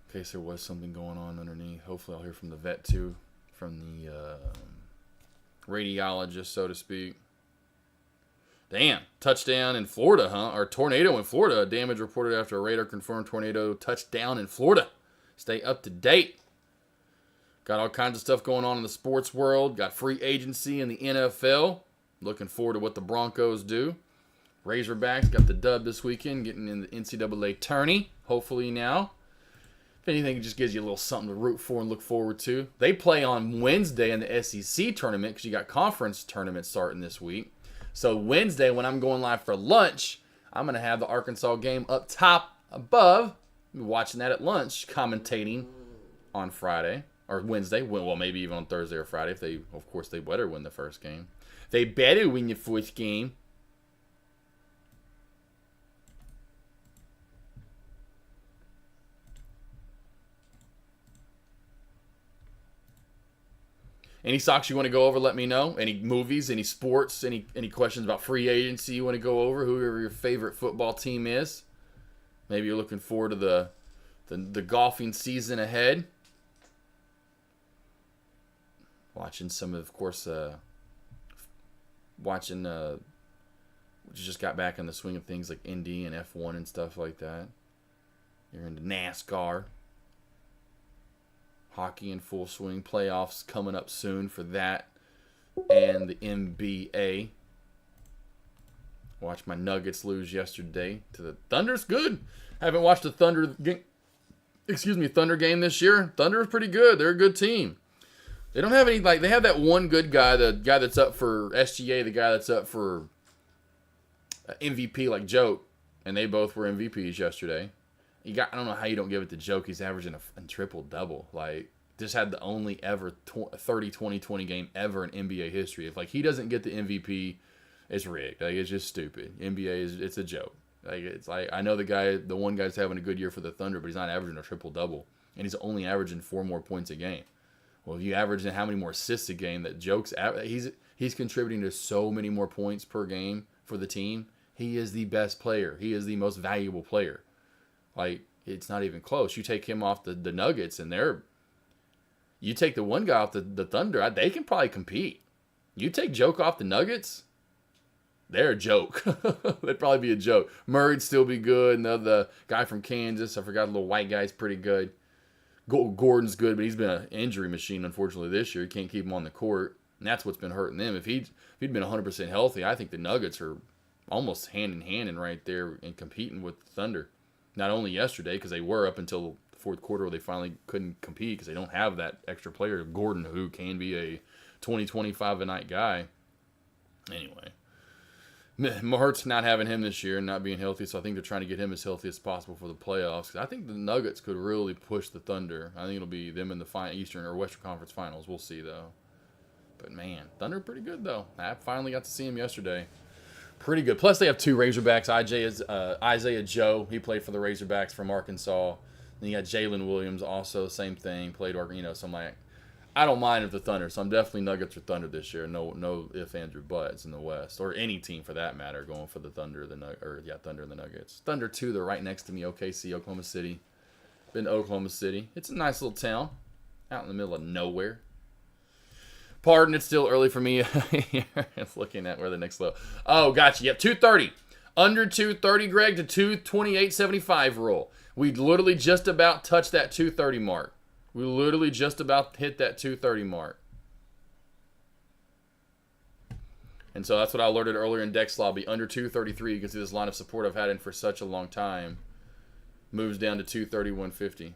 In case there was something going on underneath. Hopefully I'll hear from the vet too. from the radiologist, so to speak. Damn, touchdown in Florida, huh? Or tornado in Florida. Damage reported after a radar-confirmed tornado touchdown in Florida. Stay up to date. Got all kinds of stuff going on in the sports world. Got free agency in the NFL. Looking forward to what the Broncos do. Razorbacks got the dub this weekend, getting in the NCAA tourney. Hopefully now. If anything, it just gives you a little something to root for and look forward to. They play on Wednesday in the SEC tournament because you got conference tournaments starting this week. So Wednesday, when I'm going live for lunch, I'm going to have the Arkansas game up top above. I'll be watching that at lunch, commentating on Friday or Wednesday. Well, maybe even on Thursday or Friday. If they, of course, they better win the first game. They better win the first game. Any stocks you want to go over, let me know. Any movies, any sports, any questions about free agency you want to go over, whoever your favorite football team is. Maybe you're looking forward to the golfing season ahead. Watching some, of course, just got back in the swing of things like Indy and F1 and stuff like that. You're into NASCAR. Hockey in full swing. Playoffs coming up soon for that. And the NBA. Watched my Nuggets lose yesterday to the Thunder's good. Haven't watched the Thunder game this year. Thunder is pretty good. They're a good team. They don't have any, they have that one good guy, the guy that's up for SGA, the guy that's up for MVP like Joke, and they both were MVPs yesterday. I don't know how you don't give it to Joke. He's averaging a triple-double. Just had the only ever 30-20-20 game ever in NBA history. If, he doesn't get the MVP, it's rigged. It's just stupid. NBA it's a joke. I know the one guy's having a good year for the Thunder, but he's not averaging a triple-double. And he's only averaging 4 more points a game. Well, if you average how many more assists a game that Joke's he's contributing to so many more points per game for the team. He is the best player. He is the most valuable player. It's not even close. You take him off the Nuggets, and you take the one guy off the Thunder, they can probably compete. You take Joke off the Nuggets, they're a joke. They'd probably be a joke. Murray'd still be good, and the guy from Kansas, I forgot, the little white guy's pretty good. Gordon's good, but he's been an injury machine, unfortunately, this year. You can't keep him on the court, and that's what's been hurting them. If he'd been 100% healthy, I think the Nuggets are almost hand in hand and right there and competing with the Thunder. Not only yesterday, because they were up until the fourth quarter where they finally couldn't compete because they don't have that extra player, Gordon, who can be a 20-25 a night guy. Anyway, hurts not having him this year and not being healthy, so I think they're trying to get him as healthy as possible for the playoffs. I think the Nuggets could really push the Thunder. I think it'll be them in the Eastern or Western Conference Finals. We'll see, though. But, man, Thunder pretty good, though. I finally got to see him yesterday. Pretty good. Plus, they have 2 Razorbacks. Isaiah Joe, he played for the Razorbacks from Arkansas. Then you got Jalen Williams, also same thing. Played, so I'm like, I don't mind if the Thunder. So I'm definitely Nuggets or Thunder this year. No ifs, ands, or buts in the West, or any team for that matter. Going for the Thunder, Thunder and the Nuggets. Thunder 2, they're right next to me. OKC, Oklahoma City. Been to Oklahoma City. It's a nice little town, out in the middle of nowhere. Pardon, it's still early for me. It's looking at where the next low. Oh, gotcha. Yep, 230. Under 230, Greg, to 228.75 roll. We literally just about touched that 230 mark. We literally just about hit that 230 mark. And so that's what I alerted earlier in Dex Lobby. Under 233, you can see this line of support I've had in for such a long time. Moves down to 231.50.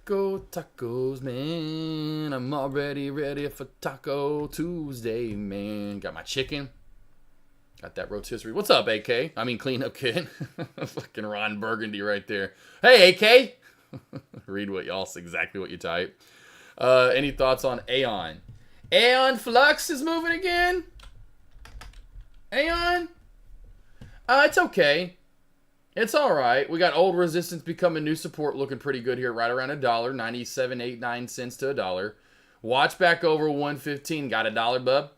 Tacos, man. I'm already ready for Taco Tuesday, man. Got my chicken. Got that rotisserie. What's up, AK? I mean, cleanup kid. Fucking Ron Burgundy right there. Hey, AK. Read exactly what you type. Any thoughts on Aeon? Aeon Flux is moving again? Aeon? It's okay. It's alright. We got old resistance becoming new support, looking pretty good here, right around $1, 97.89 cents to $1. Watch back over 115, got $1, bub,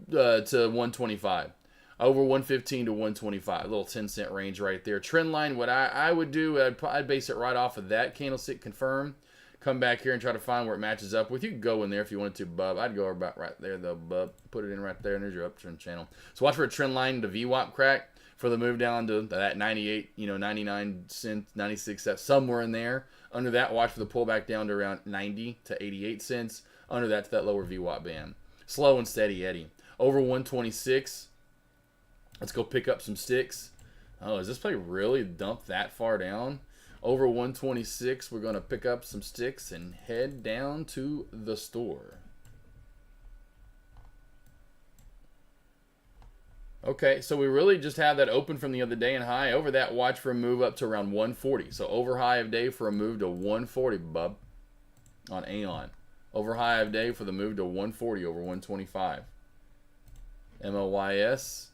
to 125. Over 115 to 125, a little 10-cent range right there. Trend line, what I would do, I'd base it right off of that candlestick confirm. Come back here and try to find where it matches up with. You could go in there if you wanted to, bub. I'd go about right there, though, bub. Put it in right there, and there's your uptrend channel. So watch for a trend line to VWAP crack for the move down to that 98, 99 cents, 96 cents, somewhere in there. Under that, watch for the pullback down to around 90 to 88 cents. Under that to that lower VWAP band. Slow and steady Eddie. Over 126. Let's go pick up some sticks. Oh, is this play really dumped that far down? Over 126, we're going to pick up some sticks and head down to the store. Okay, so we really just had that open from the other day and high. Over that, watch for a move up to around 140. So over high of day for a move to 140, bub, on Aeon. Over high of day for the move to 140 over 125. MOYS,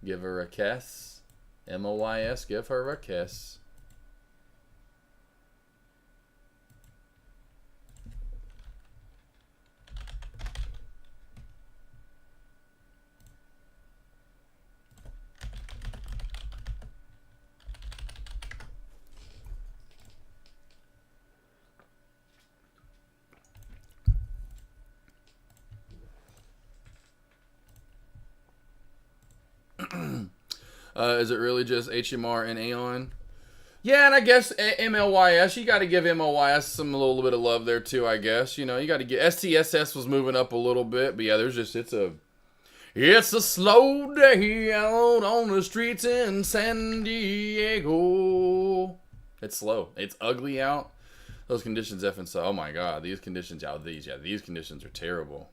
give her a kiss. MOYS, give her a kiss. Is it really just HMR and Aeon? Yeah, and I guess MLYS, you got to give MLYS a little bit of love there too, I guess. You know, you got to get STSS was moving up a little bit, but yeah, there's just it's a slow day out on the streets in San Diego. It's slow. It's ugly out. Those conditions effing so. Oh my God, these conditions out. These conditions are terrible.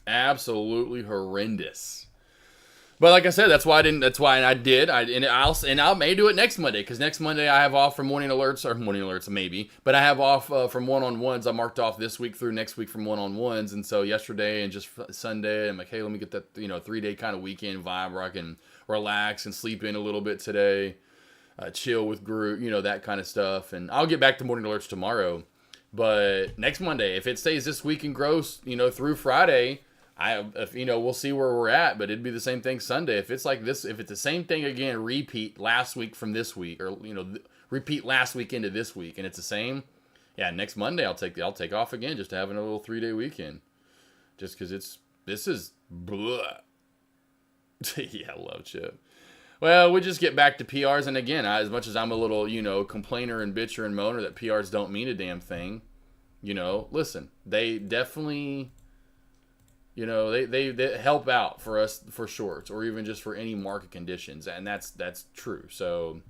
Absolutely horrendous. But like I said, that's why I didn't. That's why I did. I may do it next Monday because next Monday I have off from morning alerts maybe. But I have off from one-on-ones. I marked off this week through next week from one-on-ones, and so yesterday and just Sunday, I'm like, hey, let me get that 3-day kind of weekend vibe where I can relax and sleep in a little bit today, chill with Groot, that kind of stuff. And I'll get back to morning alerts tomorrow. But next Monday, if it stays this week and grows, through Friday. We'll see where we're at, but it'd be the same thing Sunday. If it's like this, if it's the same thing again, repeat last week from this week, or repeat last week into this week, and it's the same, yeah. Next Monday, I'll take off again just to have a little 3-day weekend, just because this is blah. Yeah, I love Chip. Well, we just get back to PRs, and again, as much as I'm a little complainer and bitcher and moaner that PRs don't mean a damn thing, listen, they definitely. They help out for us for shorts or even just for any market conditions, and that's true. So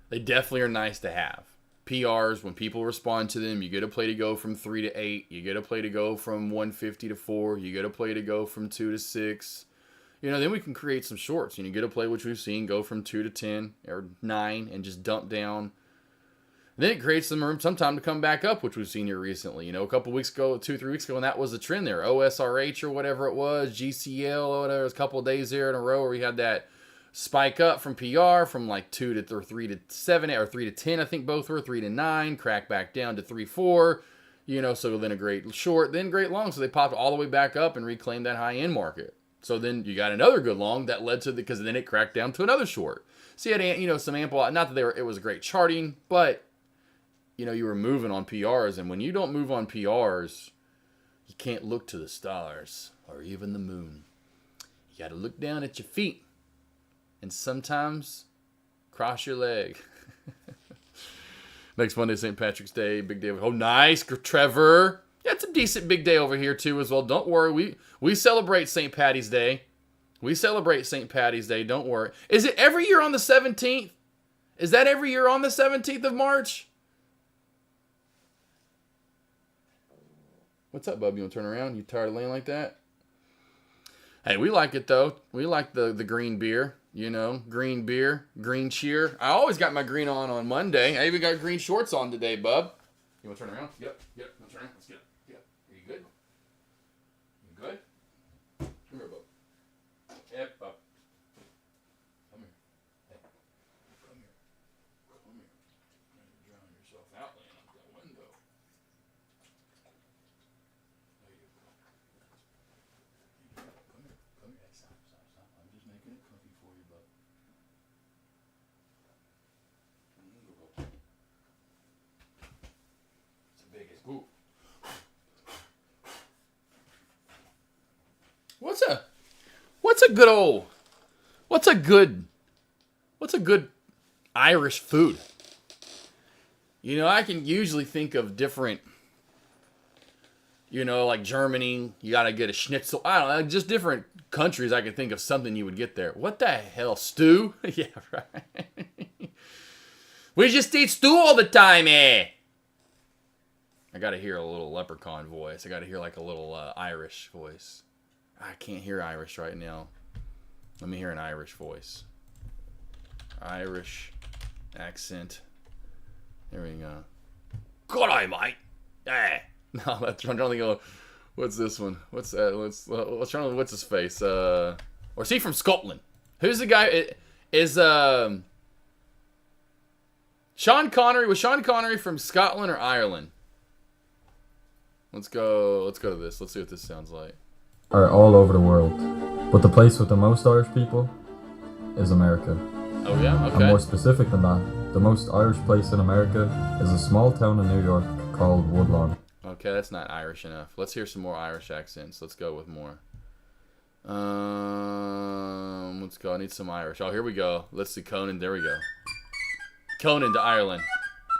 they definitely are nice to have. PRs, when people respond to them, you get a play to go from 3 to 8. You get a play to go from 150 to 4. You get a play to go from 2 to 6. Then we can create some shorts. You get a play, which we've seen, go from 2 to 10 or 9 and just dump down. Then it creates some room sometime to come back up, which we've seen here recently. A couple weeks ago, 2-3 weeks ago, and that was the trend there. OSRH or whatever it was, GCL or whatever. It was a couple of days there in a row where we had that spike up from PR from like 2 to 3 to 7 or 3 to 10, I think both were 3 to 9, crack back down to 3-4. So then a great short, then great long. So they popped all the way back up and reclaimed that high end market. So then you got another good long that led to because then it cracked down to another short. So you had some ample. Not that it was great charting, but. You were moving on PRs, and when you don't move on PRs, you can't look to the stars or even the moon. You got to look down at your feet and sometimes cross your leg. Next Monday, St. Patrick's Day, big day. Oh, nice, Trevor. Yeah, it's a decent big day over here, too, as well. Don't worry. We celebrate St. Patty's Day. Don't worry. Is it every year on the 17th? Is that every year on the 17th of March? What's up, bub? You want to turn around? You tired of laying like that? Hey, we like it, though. We like the green beer. You know, green beer, green cheer. I always got my green on Monday. I even got green shorts on today, bub. You want to turn around? Yep. You want to turn around? Let's get up. Yep. Are you good? You good? Come here, bub. Yep, bub. Come here. Hey. Come here. Come here. You're drowning yourself out laying out that window. There you go. Come here. Come here. Hey, stop. I'm just making it comfy for you, bub. It's the biggest. Ooh. What's a good Irish food? You know, I can usually think of different, you know, like Germany, you gotta get a schnitzel. I don't know, just different countries I can think of something you would get there. What the hell, stew? Yeah, right. We just eat stew all the time, eh? I gotta hear a little leprechaun voice. I gotta hear like a little Irish voice. I can't hear Irish right now. Let me hear an Irish voice. Irish accent. There we go. Good eye, mate. Yeah. No, that's I'm trying to go. What's this one? What's that? Let's try to. What's his face? Or is he from Scotland? Who's the guy? Is Sean Connery? Was Sean Connery from Scotland or Ireland? Let's go to this. Let's see what this sounds like. Are all over the world, but the place with the most Irish people is America. Oh yeah, okay. And more specific than that, the most Irish place in America is a small town in New York called Woodlawn. Okay, that's not Irish enough. Let's hear some more Irish accents. Let's go with more. Let's go. I need some Irish. Oh, here we go. Let's see Conan. There we go. Conan to Ireland.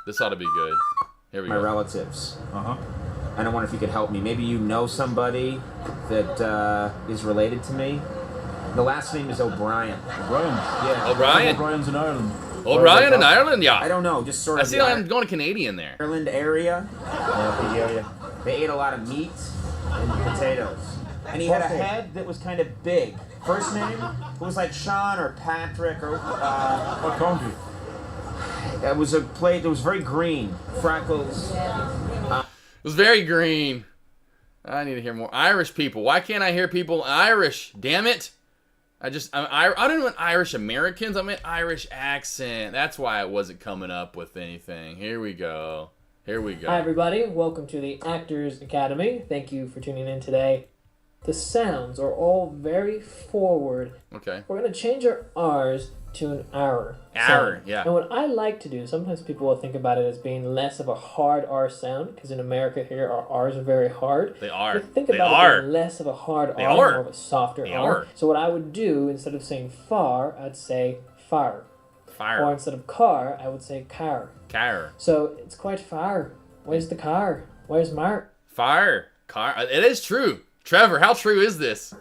This ought to be good. Here we My go. relatives. And I wonder if you could help me. Maybe you know somebody that is related to me. The last name is O'Brien. O'Brien? Yeah. O'Brien? O'Brien's in Ireland. O'Brien in Ireland, yeah. I don't know, just sort I of see the I'm going Canadian there. Ireland area. They ate a lot of meat and potatoes. And he had a head that was kind of big. First name was like Sean or Patrick or... What country? It was a plate that was very green. Freckles. It was very green. I need to hear more Irish people. Why can't I hear people Irish? Damn it. I don't want Irish Americans. I meant Irish accent. That's why I wasn't coming up with anything. Here we go. Here we go. Hi, everybody. Welcome to the Actors Academy. Thank you for tuning in today. The sounds are all very forward. Okay. We're going to change our R's to an R. R, yeah. And what I like to do, sometimes people will think about it as being less of a hard R sound, because in America here, our R's are very hard. They are. But think about it being less of a hard R, more of a softer R. So what I would do, instead of saying far, I'd say far. Fire. Or instead of car, I would say car. Car. So it's quite far. Where's the car? Where's Mark? Fire. Car. It is true. Trevor, how true is this?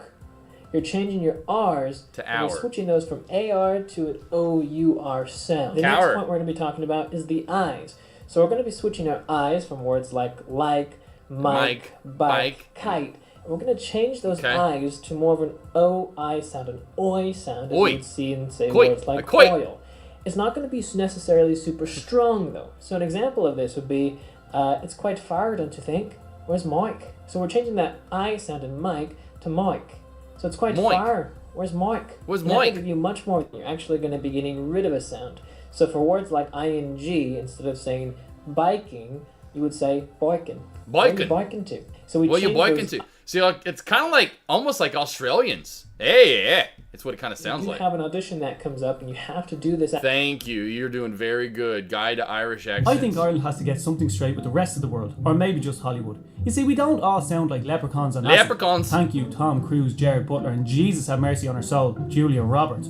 You're changing your R's to and hour. you're switching those from AR to an OUR sound. The next point we're going to be talking about is the I's. So we're going to be switching our I's from words like, mic, bike, kite. And we're going to change those I's to more of an OI sound, an oi sound, as you would see in, say, words like oil. It's not going to be necessarily super strong, though. So an example of this would be, it's quite far, don't you think? Where's Mike? So we're changing that I sound in Mike to Mike. So it's quite far. Where's Mike? Where's Mike? That will Mike? give you much more. You're actually going to be getting rid of a sound. So for words like ing, instead of saying biking, you would say boikin. Where are you biking to? So we what are you biking to? See, like, it's kind of like, almost like Australians. Hey. It's what it kind of sounds like. You have an audition that comes up and you have to do this. Thank you. You're doing very good. Guide to Irish accents. I think Ireland has to get something straight with the rest of the world. Or maybe just Hollywood. You see, we don't all sound like leprechauns on acid. Leprechauns. Thank you, Tom Cruise, Jared Butler, and Jesus have mercy on her soul, Julia Roberts.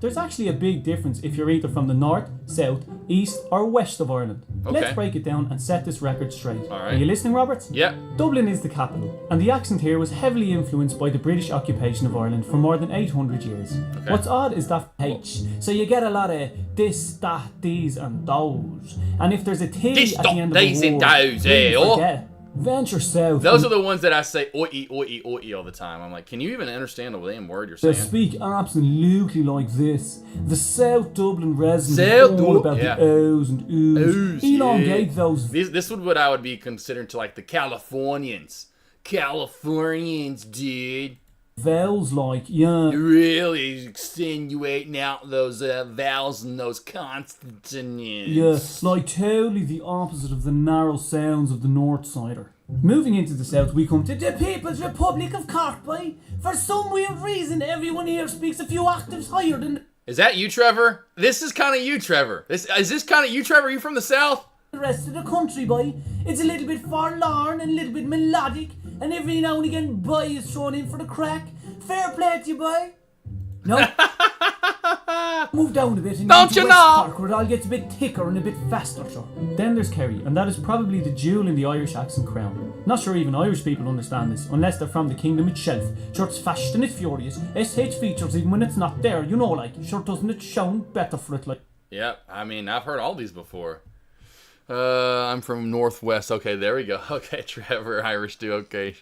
There's actually a big difference if you're either from the north, south, east, or west of Ireland. Okay. Let's break it down and set this record straight. All right. Are you listening, Roberts? Yep. Dublin is the capital, and the accent here was heavily influenced by the British occupation of Ireland for more than 800 years. Okay. What's odd is that H, so you get a lot of this, that, these, and those. And if there's a T This, at the end of these, the and word, those, really eh, forget it. Venture south. Those are the ones that I say oi, oi, oi all the time. I'm like, can you even understand the damn word you're They saying? speak absolutely like this. The South Dublin residents South are all about yeah. the O's and Oo's. Elongate those. This would what I would be considering to like the Californians. Californians, dude. Vowels like, yeah. You're really extenuating out those vowels and those consonants. Yeah, like totally the opposite of the narrow sounds of the North Sider. Moving into the south, we come to the People's Republic of Cork, boy. For some weird reason, everyone here speaks a few octaves higher than Is that you, Trevor? This is kind of you, Trevor. Is this kind of you, Trevor? Are you from the south? the rest of the country, boy. It's a little bit forlorn and a little bit melodic, and every now and again, boy is thrown in for the crack. Fair play to you, boy. No. Move down a bit and Don't you know? Cork, where it all gets a bit thicker and a bit faster, sure. Then there's Kerry, and that is probably the jewel in the Irish accent crown. Not sure even Irish people understand this, unless they're from the kingdom itself. Sure, it's fast and it's furious. SH features even when it's not there, you know, like. Sure, doesn't it sound better for it, like. Yep, I mean, I've heard all these before. I'm from Northwest. Okay, there we go. Okay, Trevor, Irish too. Okay.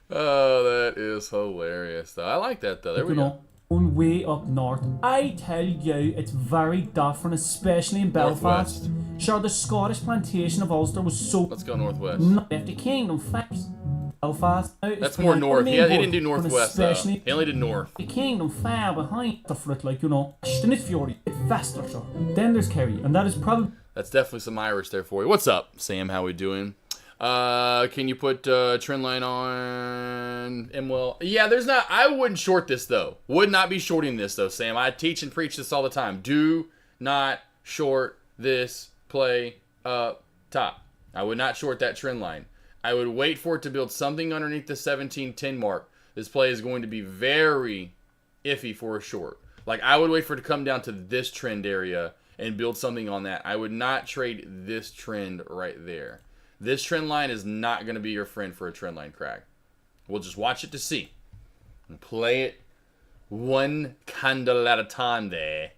Oh, that is hilarious, though. I like that, though. There we go. One way up north, I tell you, it's very different, especially in Belfast. Northwest. Sure, the Scottish plantation of Ulster was so. Let's go Northwest. Not left the kingdom, facts. Belfast. That's more north. He didn't do Northwest, though. He only did north. The kingdom far behind the foot, like, you know. And it's fury. It's faster, sure. Then there's Kerry, and that is probably. That's definitely some Irish there for you. What's up, Sam? How we doing? Can you put trend line on MWell? Yeah, there's not. I wouldn't short this, though. Would not be shorting this, though, Sam. I teach and preach this all the time. Do not short this play up top. I would not short that trend line. I would wait for it to build something underneath the 1710 mark. This play is going to be very iffy for a short. Like, I would wait for it to come down to this trend area and build something on that. I would not trade this trend right there. This trend line is not going to be your friend for a trend line crack. We'll just watch it to see. And play it one candle at a time there.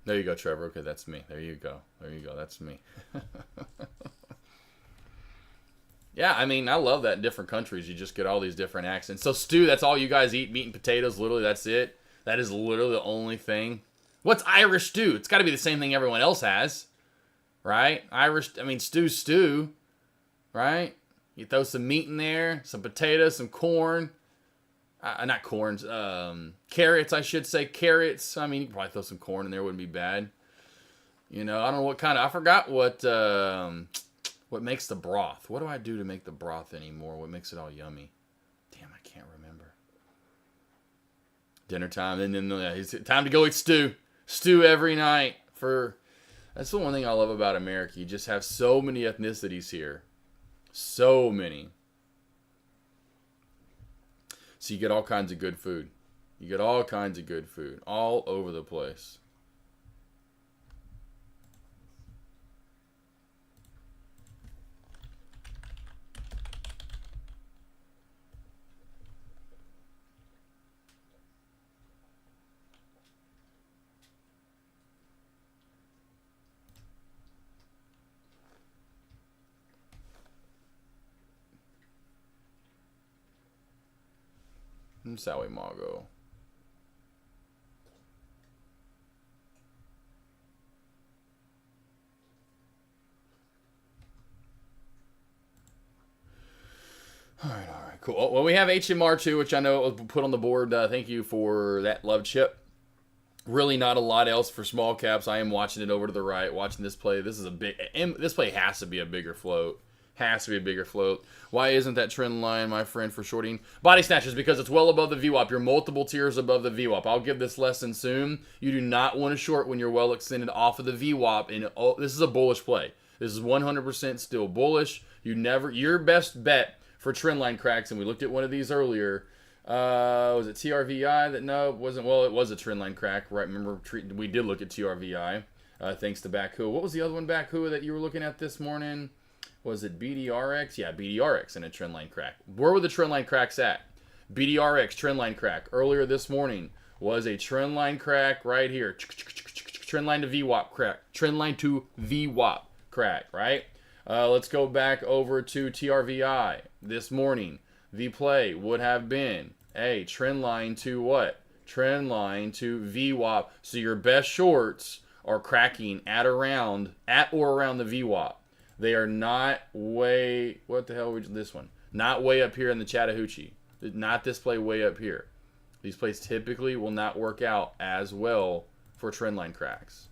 There you go, Trevor. Okay, that's me. There you go. There you go. That's me. Yeah, I mean, I love that in different countries. You just get all these different accents. So, stew, that's all you guys eat? Meat and potatoes? Literally, that's it? That is literally the only thing? What's Irish stew? It's got to be the same thing everyone else has. Right? Irish, I mean, stew, right? You throw some meat in there, some potatoes, some corn. Not corns, carrots, I should say. Carrots. I mean, you can probably throw some corn in there. Wouldn't be bad. You know, I don't know what kind of, I forgot what makes the broth. What do I do to make the broth anymore? What makes it all yummy? Damn, I can't remember. Dinner time. And then it's time to go eat stew. Stew every night for... That's the one thing I love about America. You just have so many ethnicities here. So many. So you get all kinds of good food. You get all kinds of good food. All over the place. Sowie Margo. All right, cool. Well, we have HMR2, which I know was put on the board. Thank you for that love chip. Really not a lot else for small caps. I am watching it over to the right, watching this play. This play has to be a bigger float. Has to be a bigger float. Why isn't that trend line, my friend, for shorting body snatches? Because it's well above the VWAP. You're multiple tiers above the VWAP. I'll give this lesson soon. You do not want to short when you're well extended off of the VWAP. And this is a bullish play. This is 100% still bullish. Your best bet for trend line cracks, and we looked at one of these earlier. Was it TRVI? No, it wasn't. Well, it was a trend line crack, right? Remember, we did look at TRVI, thanks to Baku. What was the other one, Baku, that you were looking at this morning? Was it BDRX? Yeah, BDRX and a trend line crack. Where were the trend line cracks at? BDRX trend line crack earlier this morning was a trend line crack right here. Trend line to VWAP crack. Trend line to VWAP crack, right? Let's go back over to TRVI this morning. The play would have been a trend line to what? Trend line to VWAP. So your best shorts are cracking at or around the VWAP. They are not way, what the hell is this one? Not way up here in the Chattahoochee. Not this play way up here. These plays typically will not work out as well for trendline cracks.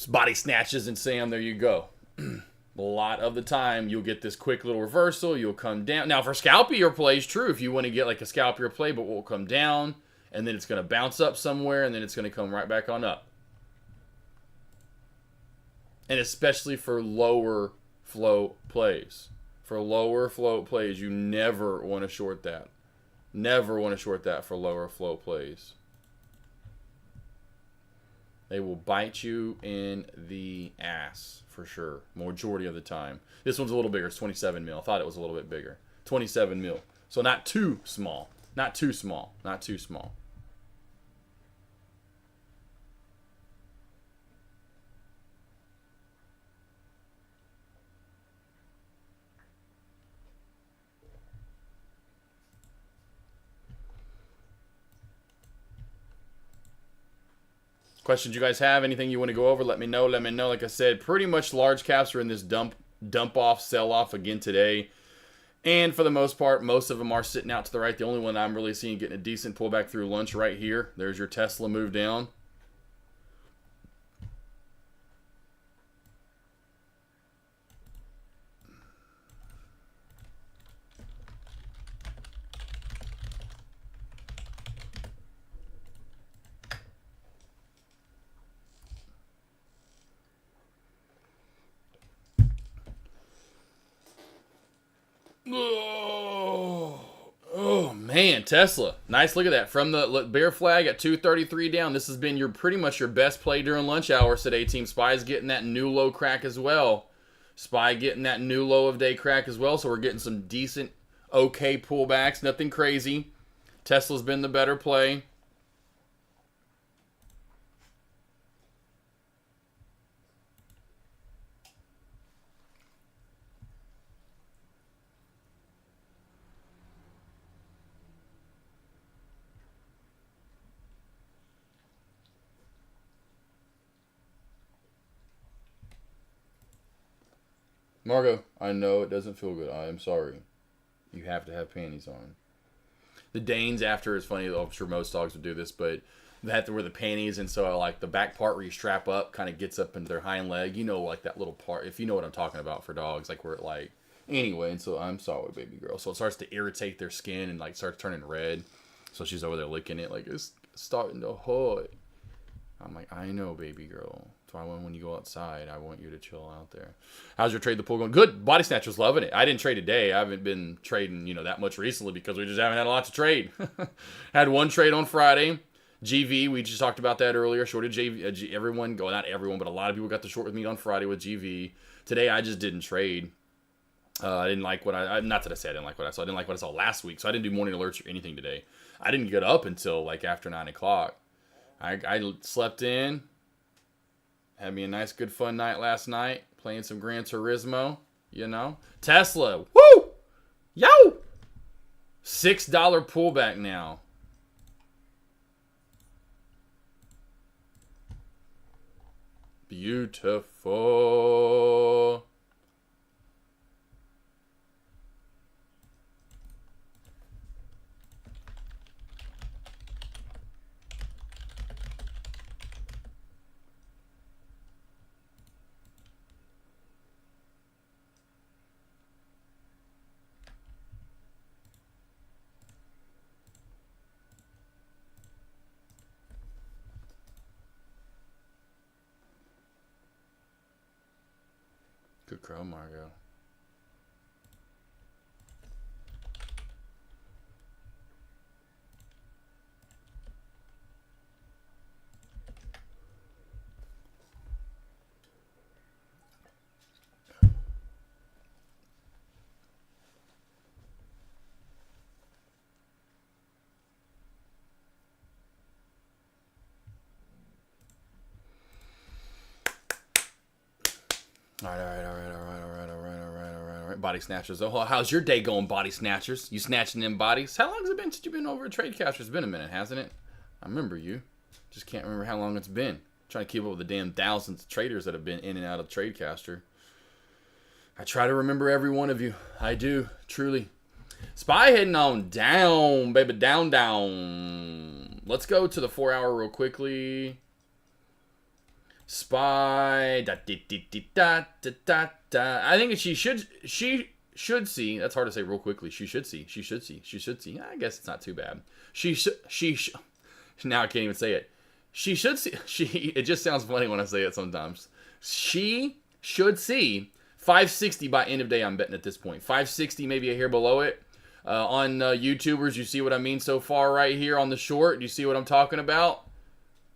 Body snatches and Sam, there you go. A lot of the time, you'll get this quick little reversal. You'll come down. Now, for scalpier plays, true. If you want to get like a scalpier play, but will come down, and then it's going to bounce up somewhere, and then it's going to come right back on up. And especially for lower float plays. For lower float plays, you never want to short that. Never want to short that for lower float plays. They will bite you in the ass for sure, majority of the time. This one's a little bigger. It's 27 mil. I thought it was a little bit bigger. 27 mil. So not too small. Not too small. Not too small. Questions you guys have? Anything you want to go over? Let me know. Let me know. Like I said, pretty much large caps are in this dump off, sell off again today. And for the most part, most of them are sitting out to the right. The only one I'm really seeing getting a decent pullback through lunch right here. There's your Tesla move down. Oh man, Tesla. Nice look at that. From the bear flag at 233 down. This has been your pretty much your best play during lunch hours today, Team Spy's getting that new low crack as well. Spy getting that new low of day crack as well. So we're getting some decent, okay pullbacks. Nothing crazy. Tesla's been the better play. Margo, I know it doesn't feel good. I am sorry. You have to have panties on. The Danes after is funny. I'm sure most dogs would do this, but they have to wear the panties, and so like the back part where you strap up kind of gets up into their hind leg. You know, like that little part. If you know what I'm talking about for dogs, like where it like anyway. And so I'm sorry, baby girl. So it starts to irritate their skin and like starts turning red. So she's over there licking it like it's starting to hurt. I'm like, I know, baby girl. That's why when you go outside, I want you to chill out there. How's your trade the pool going? Good. Body Snatcher's loving it. I didn't trade today. I haven't been trading, that much recently because we just haven't had a lot to trade. Had one trade on Friday. GV, we just talked about that earlier. Shorted JV. Everyone, not everyone, but a lot of people got to short with me on Friday with GV. Today, I just didn't trade. I didn't like what not that I said I didn't like what I saw. I didn't like what I saw last week, so I didn't do morning alerts or anything today. I didn't get up until like after 9 o'clock. I slept in, had me a nice, good, fun night last night, playing some Gran Turismo, Tesla, woo! Yo! $6 pullback now. Beautiful. Good crow, Margo. body snatchers. Oh, how's your day going, body snatchers? You snatching them bodies? How long has it been since you've been over at Tradecaster? It's been a minute, hasn't it? I remember you. Just can't remember how long it's been. Trying to keep up with the damn thousands of traders that have been in and out of Tradecaster. I try to remember every one of you. I do, truly. SPY heading on down, baby, down, down. Let's go to the 4 hour real quickly. SPY, I think she should see. That's hard to say real quickly. She should see. I guess it's not too bad. Now I can't even say it. She should see. It just sounds funny when I say it sometimes. She should see 560 by end of day. I'm betting at this point. 560, maybe a hair below it. On YouTubers, you see what I mean so far right here on the short. You see what I'm talking about?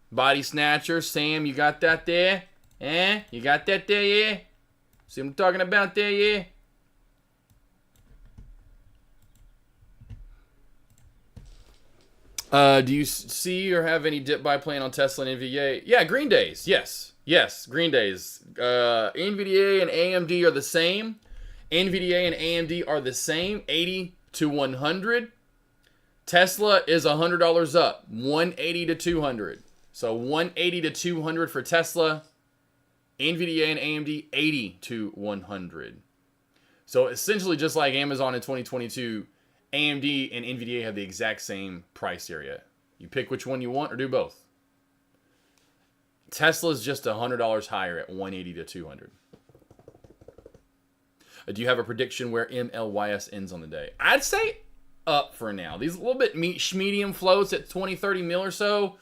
Body snatcher, Sam, you got that there? You got that there, yeah? See what I'm talking about there, yeah? Do you see or have any dip buy plan on Tesla and NVIDIA? Yeah, green days. Yes, green days. NVIDIA and AMD are the same. NVIDIA and AMD are the same, 80 to 100. Tesla is $100 up, 180 to 200. So 180 to 200 for Tesla. NVIDIA and AMD, 80 to 100. So essentially just like Amazon in 2022, AMD and NVIDIA have the exact same price area. You pick which one you want or do both. Tesla's just $100 higher at 180 to 200. Do you have a prediction where MLYS ends on the day? I'd say up for now. These little bit medium floats at 20, 30 mil or so,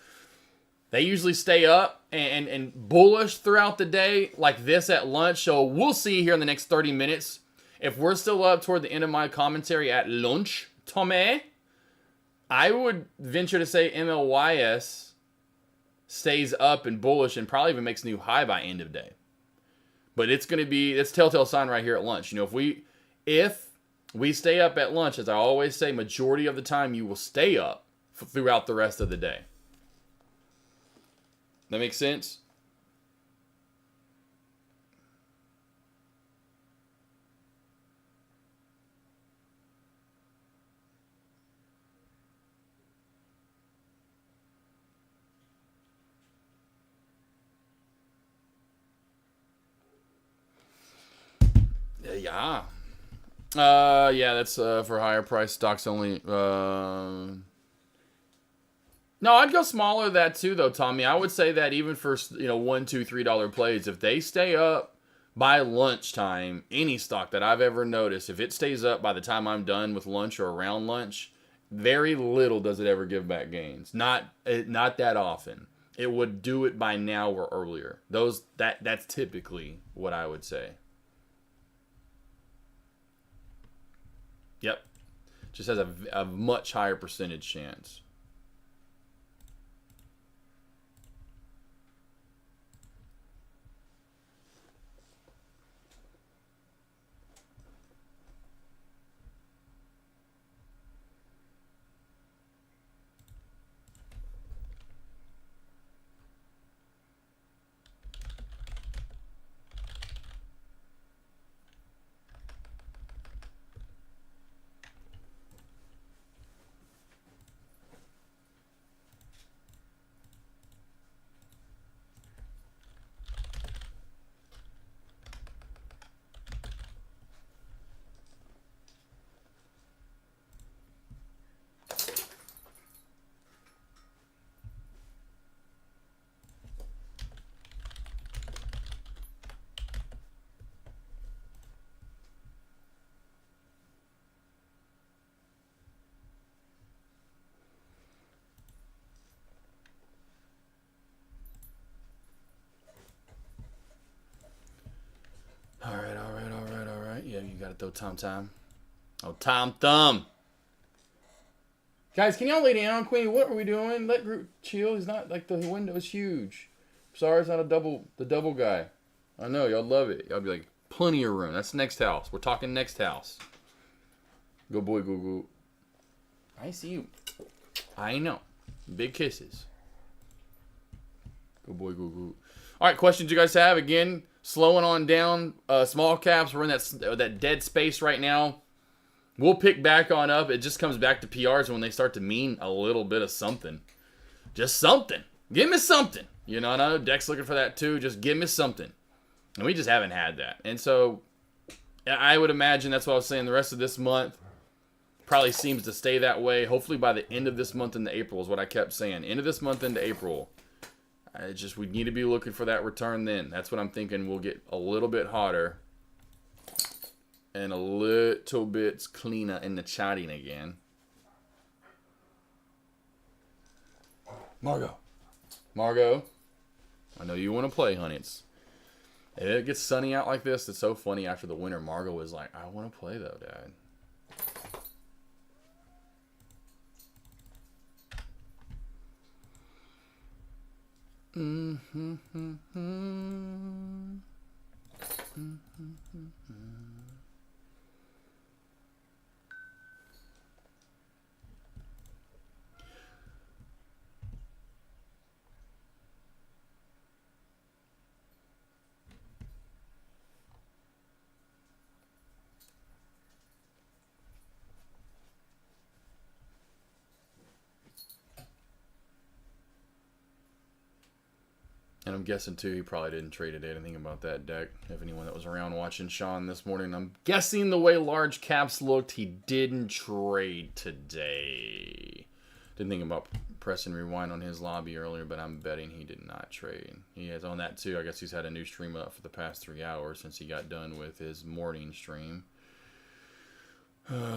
they usually stay up and bullish throughout the day like this at lunch. So we'll see here in the next 30 minutes. If we're still up toward the end of my commentary at lunch, Tomé, I would venture to say MLYS stays up and bullish and probably even makes a new high by end of day. But it's going to be, it's telltale sign right here at lunch. You know, if we stay up at lunch, as I always say, majority of the time you will stay up throughout the rest of the day. That makes sense? Yeah. Yeah, that's for higher price stocks only. No, I'd go smaller that too, though, Tommy. I would say that even for, $1, $2, $3 plays, if they stay up by lunchtime, any stock that I've ever noticed, if it stays up by the time I'm done with lunch or around lunch, very little does it ever give back gains. Not that often. It would do it by now or earlier. That's typically what I would say. Yep. Just has a much higher percentage chance. All right. Yeah, you got it though, Tom. Oh, Tom Thumb. Guys, can y'all lay down, Queen? What are we doing? Let Groot chill. He's not like the window is huge. Sorry, it's not the double guy. I know y'all love it. Y'all be like, plenty of room. That's next house. We're talking next house. Go boy, go. I see you. I know. Big kisses. Go boy, go. All right, questions you guys have again. slowing on down. Small caps, we're in that dead space right now. We'll pick back on up. It just comes back to PRs when they start to mean a little bit of something. Just something. Give me something. You know, I know Deck's looking for that too. Just give me something. And we just haven't had that. And so I would imagine that's what I was saying. The rest of this month probably seems to stay that way. Hopefully by the end of this month into April is what I kept saying. End of this month into April. We need to be looking for that return then. That's what I'm thinking. We'll get a little bit hotter and a little bit cleaner in the chatting again. Margot, I know you want to play, honey. It gets sunny out like this. It's so funny after the winter. Margot was like, I want to play though, Dad. And I'm guessing, too, he probably didn't trade today. I didn't think about that, Deck. If anyone that was around watching Sean this morning, I'm guessing the way large caps looked, he didn't trade today. Didn't think about pressing rewind on his lobby earlier, but I'm betting he did not trade. He has on that, too. I guess he's had a new stream up for the past 3 hours since he got done with his morning stream.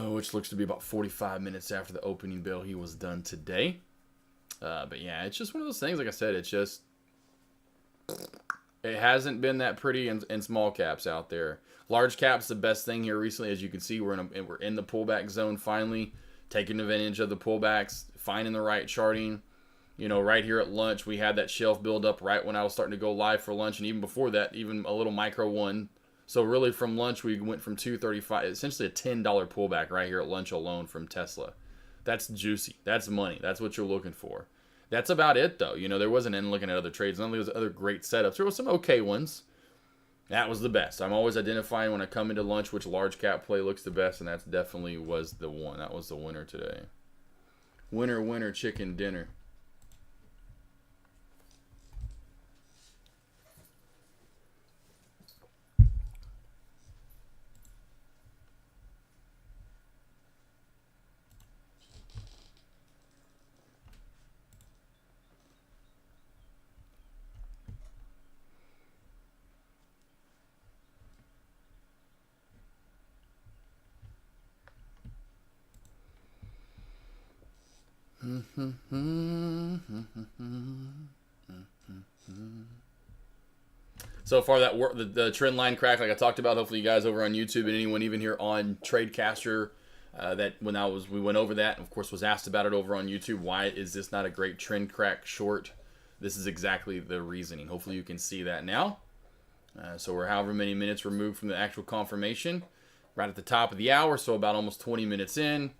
Which looks to be about 45 minutes after the opening bell he was done today. But, yeah, it's just one of those things. Like I said, it's just... It hasn't been that pretty in small caps out there. Large caps, the best thing here recently, as you can see, we're in the pullback zone finally, taking advantage of the pullbacks, finding the right charting. You know, right here at lunch, we had that shelf build up right when I was starting to go live for lunch, and even before that, even a little micro one. So really, from lunch, we went from $2.35, essentially a $10 pullback right here at lunch alone from Tesla. That's juicy. That's money. That's what you're looking for. That's about it, though. You know, there wasn't any looking at other trades. None of those other great setups. There were some okay ones. That was the best. I'm always identifying when I come into lunch which large cap play looks the best, and that definitely was the one. That was the winner today. Winner, winner, chicken dinner. So far, the trend line crack, like I talked about. Hopefully, you guys over on YouTube and anyone even here on Tradecaster, that we went over that, and of course, was asked about it over on YouTube. Why is this not a great trend crack short? This is exactly the reasoning. Hopefully, you can see that now. So we're however many minutes removed from the actual confirmation, right at the top of the hour. So about almost 20 minutes in.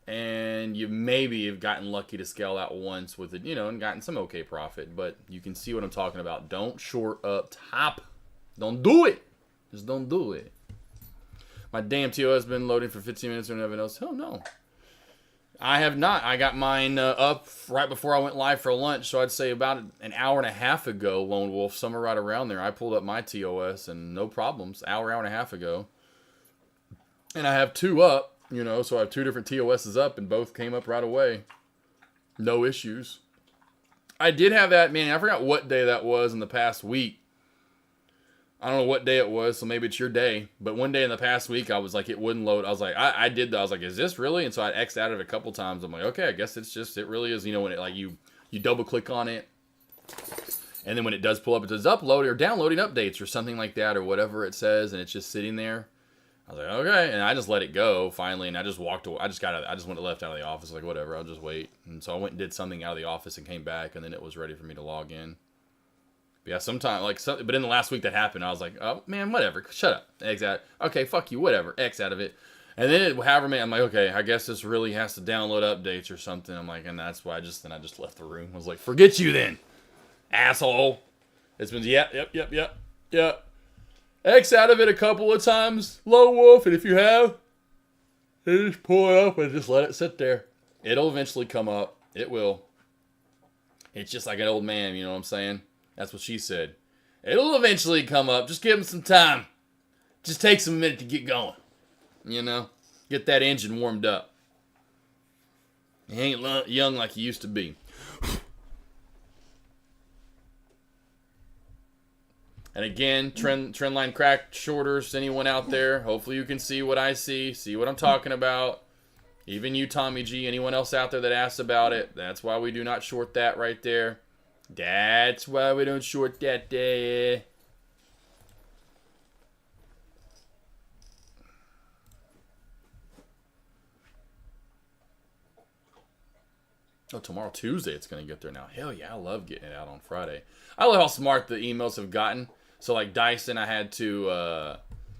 And you maybe have gotten lucky to scale out once with it, you know, and gotten some okay profit. But you can see what I'm talking about. Don't short up top. Don't do it. Just don't do it. My damn TO has been loading for 15 minutes or nothing else. Oh, no. I have not. I got mine up right before I went live for lunch. So I'd say about an hour and a half ago, Lone Wolf, somewhere right around there. I pulled up my TOS and no problems. Hour and a half ago. And I have 2 up. You know, so I have 2 different TOSs up, and both came up right away. No issues. I did have that, man, I forgot what day that was in the past week. I don't know what day it was, so maybe it's your day. But one day in the past week, I was like, it wouldn't load. I was like, I did that. I was like, is this really? And so I X'd out of it a couple times. I'm like, okay, I guess it's just, it really is. You know, when it, like, you double click on it, and then when it does pull up, it says upload or downloading updates or something like that, or whatever it says, and it's just sitting there. I was like, okay, and I just let it go finally, and I just walked away. I just went left out of the office, like whatever, I'll just wait. And so I went and did something out of the office and came back, and then it was ready for me to log in. But yeah, but in the last week that happened, I was like, oh man, whatever, shut up, X out. Okay, fuck you, whatever, X out of it. And then however many, I'm like, okay, I guess this really has to download updates or something. I'm like, and that's why I just left the room. I was like, forget you then, asshole. It's been yep. X out of it a couple of times, Lone Wolf, and if you have, you just pull it up and just let it sit there. It'll eventually come up. It will. It's just like an old man, you know what I'm saying? That's what she said. It'll eventually come up. Just give him some time. Just takes him a minute to get going. You know? Get that engine warmed up. He ain't young like he used to be. And again, trend line cracked shorters. Anyone out there? Hopefully you can see what I see. See what I'm talking about. Even you, Tommy G. Anyone else out there that asked about it? That's why we do not short that right there. That's why we don't short that there. Oh, tomorrow, Tuesday, it's going to get there now. Hell yeah, I love getting it out on Friday. I love how smart the emails have gotten. So, like Dyson, I had to,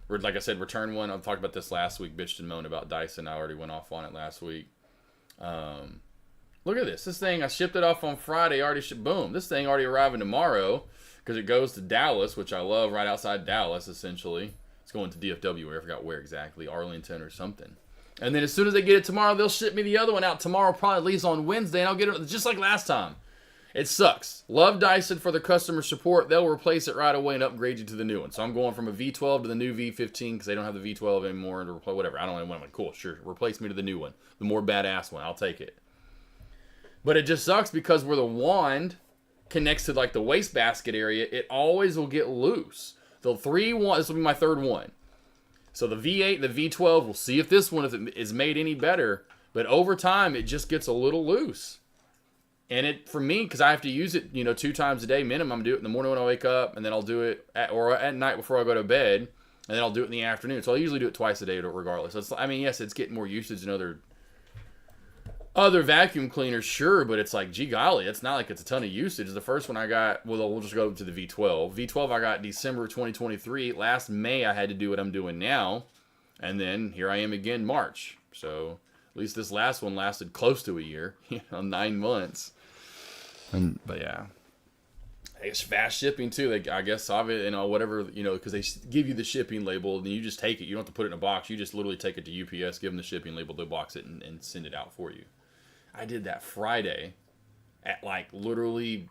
like I said, return one. I talked about this last week, bitched and moaned about Dyson. I already went off on it last week. Look at this. This thing, I shipped it off on Friday. Boom. This thing already arriving tomorrow because it goes to Dallas, which I love, right outside Dallas, essentially. It's going to DFW, I forgot where exactly, Arlington or something. And then as soon as they get it tomorrow, they'll ship me the other one out tomorrow, probably leaves on Wednesday, and I'll get it just like last time. It sucks. Love Dyson for the customer support. They'll replace it right away and upgrade you to the new one. So I'm going from a V12 to the new V15 because they don't have the V12 anymore and to replace whatever. I don't know. I'm like, cool, sure. Replace me to the new one. The more badass one. I'll take it. But it just sucks because where the wand connects to like the wastebasket area, it always will get loose. The 3-1, this will be my third one. So the V8, the V12, we'll see if this one is made any better. But over time, it just gets a little loose. And it, for me, because I have to use it, 2 times a day minimum. Do it in the morning when I wake up, and then I'll do it at night before I go to bed, and then I'll do it in the afternoon. So I usually do it twice a day regardless. So it's, yes, it's getting more usage than other vacuum cleaners, sure, but it's like, gee golly, it's not like it's a ton of usage. The first one I got, well, we'll just go to the V12. V12 I got December 2023. Last May I had to do what I'm doing now, and then here I am again March. So at least this last one lasted close to a year, 9 months. But yeah, it's fast shipping too. I guess whatever, because they give you the shipping label and you just take it. You don't have to put it in a box. You just literally take it to UPS, give them the shipping label, they'll box it and send it out for you. I did that Friday at like literally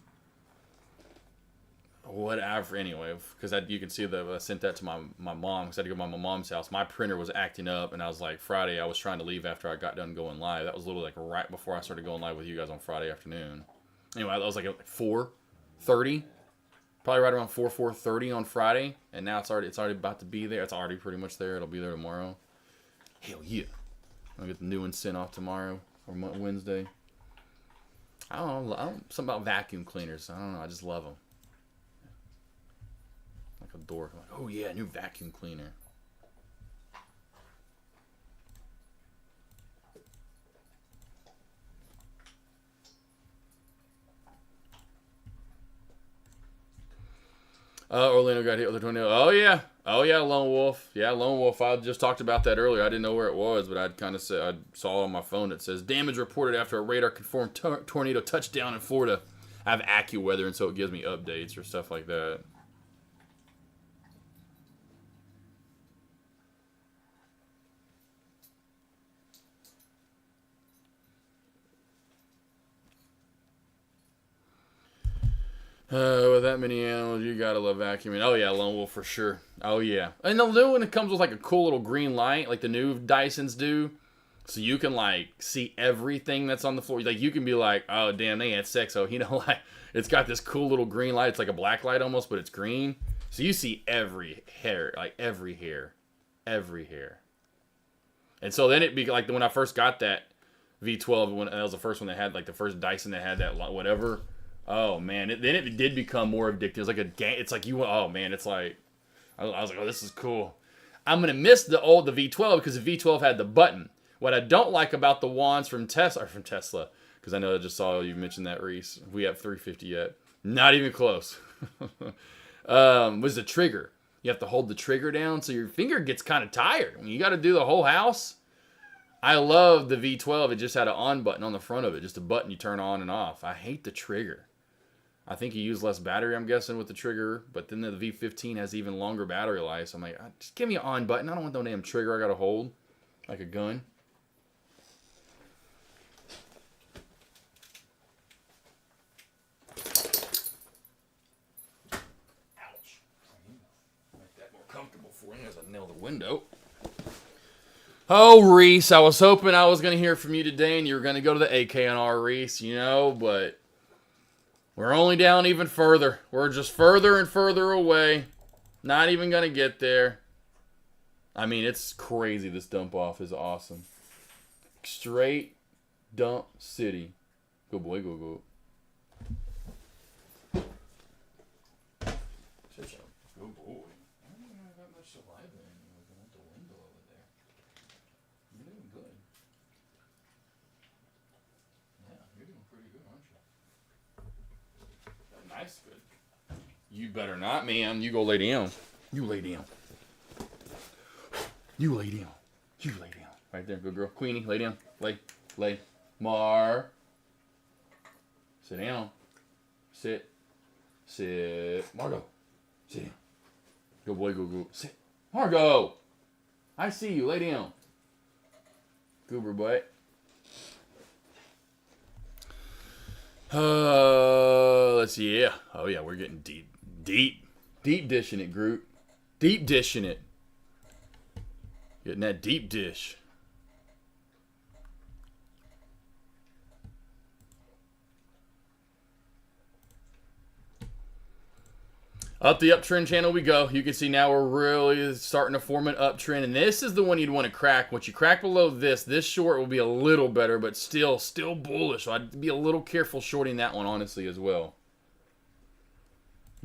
whatever. Anyway, because you can see that I sent that to my mom because I had to go to my mom's house. My printer was acting up, and I was like, Friday I was trying to leave after I got done going live. That was literally like right before I started going live with you guys on Friday afternoon. Anyway, that was like 4:30, probably right around 4:30 on Friday, and now it's already about to be there. It's already pretty much there. It'll be there tomorrow. Hell yeah! I'll get the new one sent off tomorrow or Wednesday. I don't know. Something about vacuum cleaners. I don't know. I just love them. Like a dork. I'm like, oh yeah, new vacuum cleaner. Orlando got hit with a tornado. Oh yeah, Lone Wolf. Yeah, Lone Wolf. I just talked about that earlier. I didn't know where it was, but I saw it on my phone. It says damage reported after a radar-confirmed tornado touchdown in Florida. I have AccuWeather, and so it gives me updates or stuff like that. With that many animals, you gotta love vacuuming. Oh yeah, Lone Wolf for sure. Oh yeah. And the new one, it comes with like a cool little green light, like the new Dysons do. So you can like see everything that's on the floor. Like you can be like, oh damn, they had sex. So like it's got this cool little green light. It's like a black light almost, but it's green. So you see every hair, like every hair. And so then it be like when I first got that V12, when that was the first one that had like the first Dyson that had that whatever. Oh man, then it did become more addictive. It's like a game. It's like oh man, it's like I was like, oh, this is cool. I'm gonna miss the V12 because the V12 had the button. What I don't like about the wands from Tesla, because I know I just saw you mention that, Reese. We have 350 yet, not even close. Was the trigger? You have to hold the trigger down, so your finger gets kind of tired when you got to do the whole house. I love the V12. It just had an on button on the front of it, just a button you turn on and off. I hate the trigger. I think you use less battery, I'm guessing, with the trigger. But then the V15 has even longer battery life. So I'm like, just give me an on button. I don't want no damn trigger I got to hold like a gun. Ouch. Make that more comfortable for you as I nail the window. Oh, Reese, I was hoping I was going to hear from you today and you were going to go to the AK&R, Reese, you know, but we're only down even further. We're just further and further away. Not even going to get there. I mean, it's crazy. This dump off is awesome. Straight dump city. Go boy, go go. Go boy. I don't think I got much saliva in you looking out the window over there. You're doing good. Yeah, you're doing pretty good, aren't you? Nice, good. You better not, man. You go lay down. You lay down. You lay down. You lay down. Right there, good girl. Queenie, lay down. Lay. Mar. Sit down. Sit. Margo. Sit down. Go boy, go. Sit. Margo! I see you. Lay down. Goober butt. Let's see. Yeah. Oh, yeah, we're getting deep dishing it, Groot. Deep dishing it. Getting that deep dish. Up the uptrend channel we go. You can see now we're really starting to form an uptrend. And this is the one you'd want to crack. Once you crack below this short will be a little better, but still bullish. So I'd be a little careful shorting that one, honestly, as well.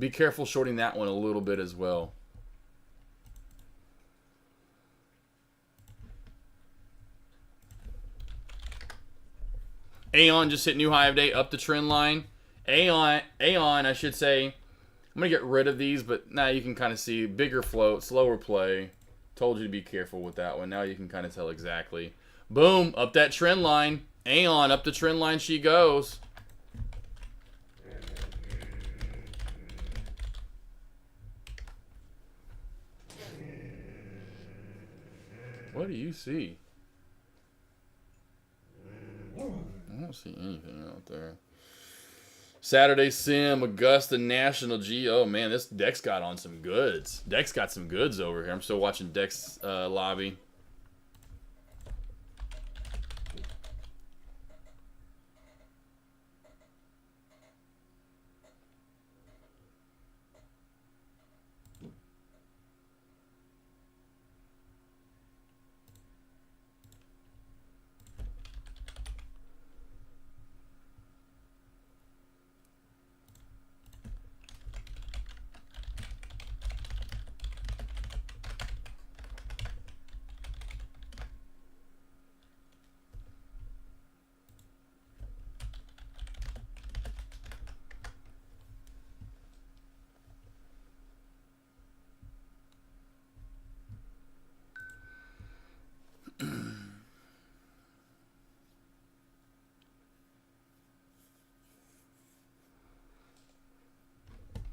Be careful shorting that one a little bit as well. Aeon just hit new high of day, up the trend line. Aeon, I should say. I'm going to get rid of these, but now you can kind of see bigger float, slower play. Told you to be careful with that one. Now you can kind of tell exactly. Boom, up that trend line. Aeon, up the trend line she goes. What do you see? I don't see anything out there. Saturday Sim, Augusta National G. Oh, man, this Dex got on some goods. Dex got some goods over here. I'm still watching Dex lobby.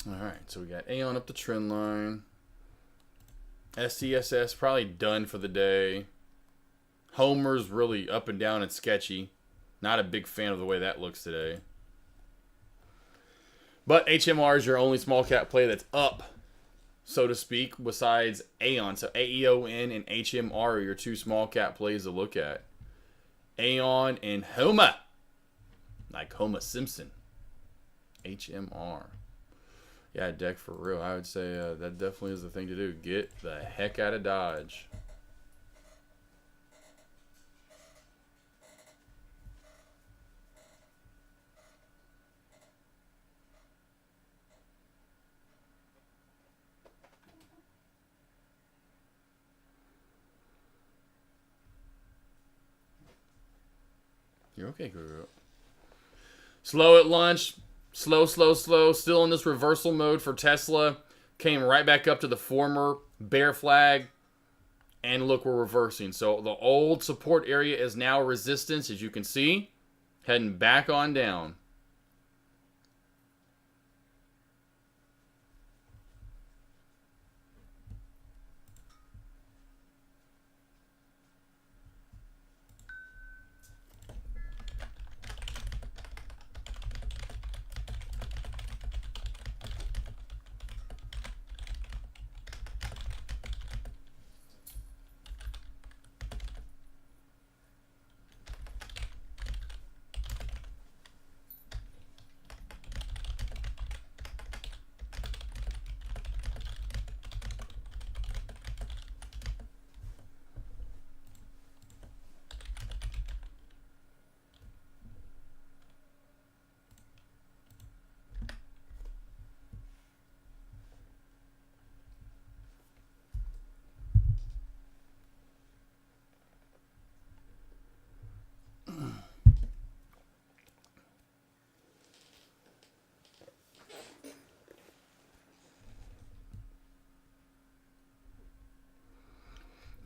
Alright, so we got Aeon up the trend line. SCSS probably done for the day. Homer's really up and down and sketchy. Not a big fan of the way that looks today. But HMR is your only small cap play that's up, so to speak, besides Aeon. So AEON and HMR are your two small cap plays to look at. Aeon and Homer. Like Homer Simpson. HMR. Yeah, deck for real. I would say that definitely is the thing to do. Get the heck out of Dodge. You're okay, girl. Slow at lunch. Slow. Still in this reversal mode for Tesla. Came right back up to the former bear flag. And look, we're reversing. So the old support area is now resistance, as you can see. Heading back on down.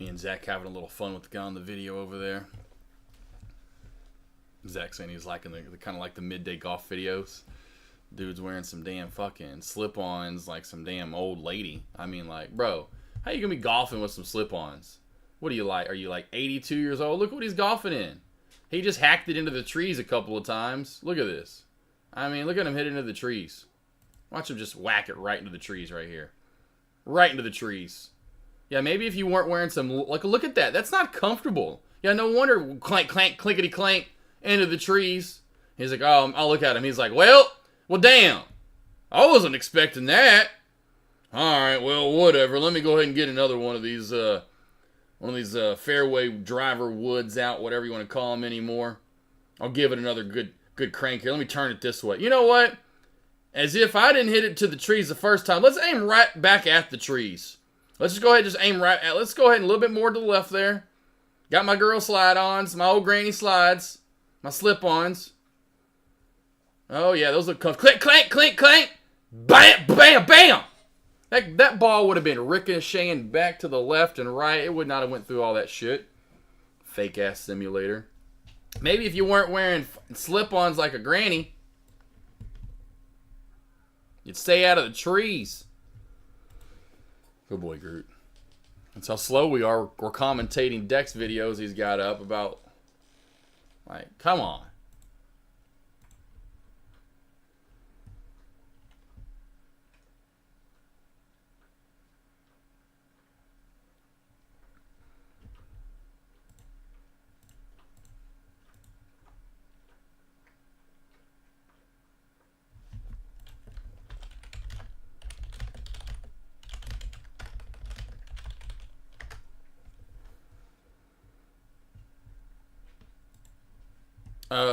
Me and Zach having a little fun with the guy on the video over there. Zach saying he's liking the kind of like the midday golf videos. Dude's wearing some damn fucking slip-ons like some damn old lady. I mean, like, bro, how you gonna be golfing with some slip-ons? What are you like? Are you like 82 years old? Look what he's golfing in. He just hacked it into the trees a couple of times. Look at this. I mean, look at him hit into the trees. Watch him just whack it right into the trees right here. Right into the trees. Yeah, maybe if you weren't wearing some... Like, look at that. That's not comfortable. Yeah, no wonder. Clank, clank, clinkety, clank into the trees. He's like, oh, I'll look at him. He's like, well, damn. I wasn't expecting that. All right, well, whatever. Let me go ahead and get another one of these fairway driver woods out, whatever you want to call them anymore. I'll give it another good crank here. Let me turn it this way. You know what? As if I didn't hit it to the trees the first time. Let's aim right back at the trees. Let's just go ahead and just aim right at. Let's go ahead and a little bit more to the left there. Got my girl slide-ons, my old granny slides, my slip-ons. Oh yeah, those look comfortable. Clink, clank, clink, clank. Bam, bam, bam. That ball would have been ricocheting back to the left and right. It would not have went through all that shit. Fake-ass simulator. Maybe if you weren't wearing slip-ons like a granny, you'd stay out of the trees. Good boy, Groot. That's how slow we are. We're commentating Dex videos he's got up about... Like, come on.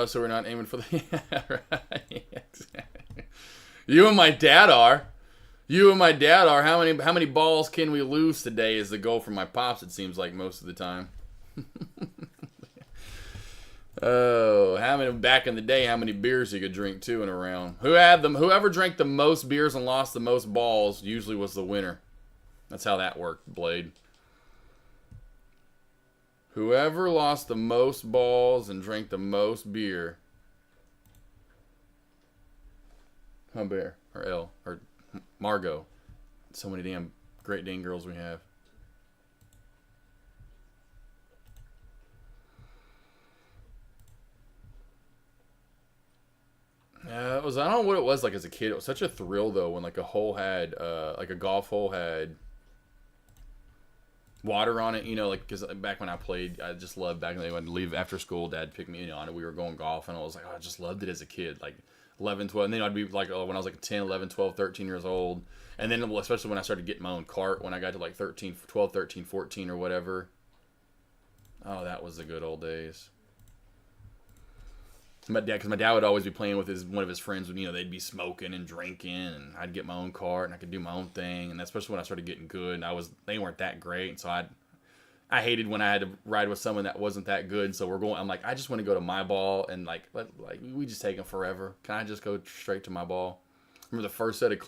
So we're not aiming for the... Yeah, right. Exactly. You and my dad are. You and my dad are. How many balls can we lose today is the goal for my pops, it seems like most of the time. Oh, back in the day, how many beers you could drink too in a round. Whoever drank the most beers and lost the most balls usually was the winner. That's how that worked, Blade. Whoever lost the most balls and drank the most beer. Bear or L or Margot. So many damn Great Dane girls we have. I don't know what it was like as a kid. It was such a thrill though when like a hole had like a golf hole had water on it, you know, like, because back when I played, I just loved back in the day when I'd leave after school, Dad picked me on it, we were going golf, and I was like, oh, I just loved it as a kid, like 11, 12, and then I'd be like, when I was like 10, 11, 12, 13 years old, and then especially when I started getting my own cart, when I got to like 12, 13, 14 or whatever. Oh, that was the good old days. Because my dad would always be playing with one of his friends when, you know, they'd be smoking and drinking, and I'd get my own cart and I could do my own thing, and especially when I started getting good, and they weren't that great, and so I hated when I had to ride with someone that wasn't that good. So I'm like, I just want to go to my ball, and like we just take them forever. Can I just go straight to my ball? Remember the first set of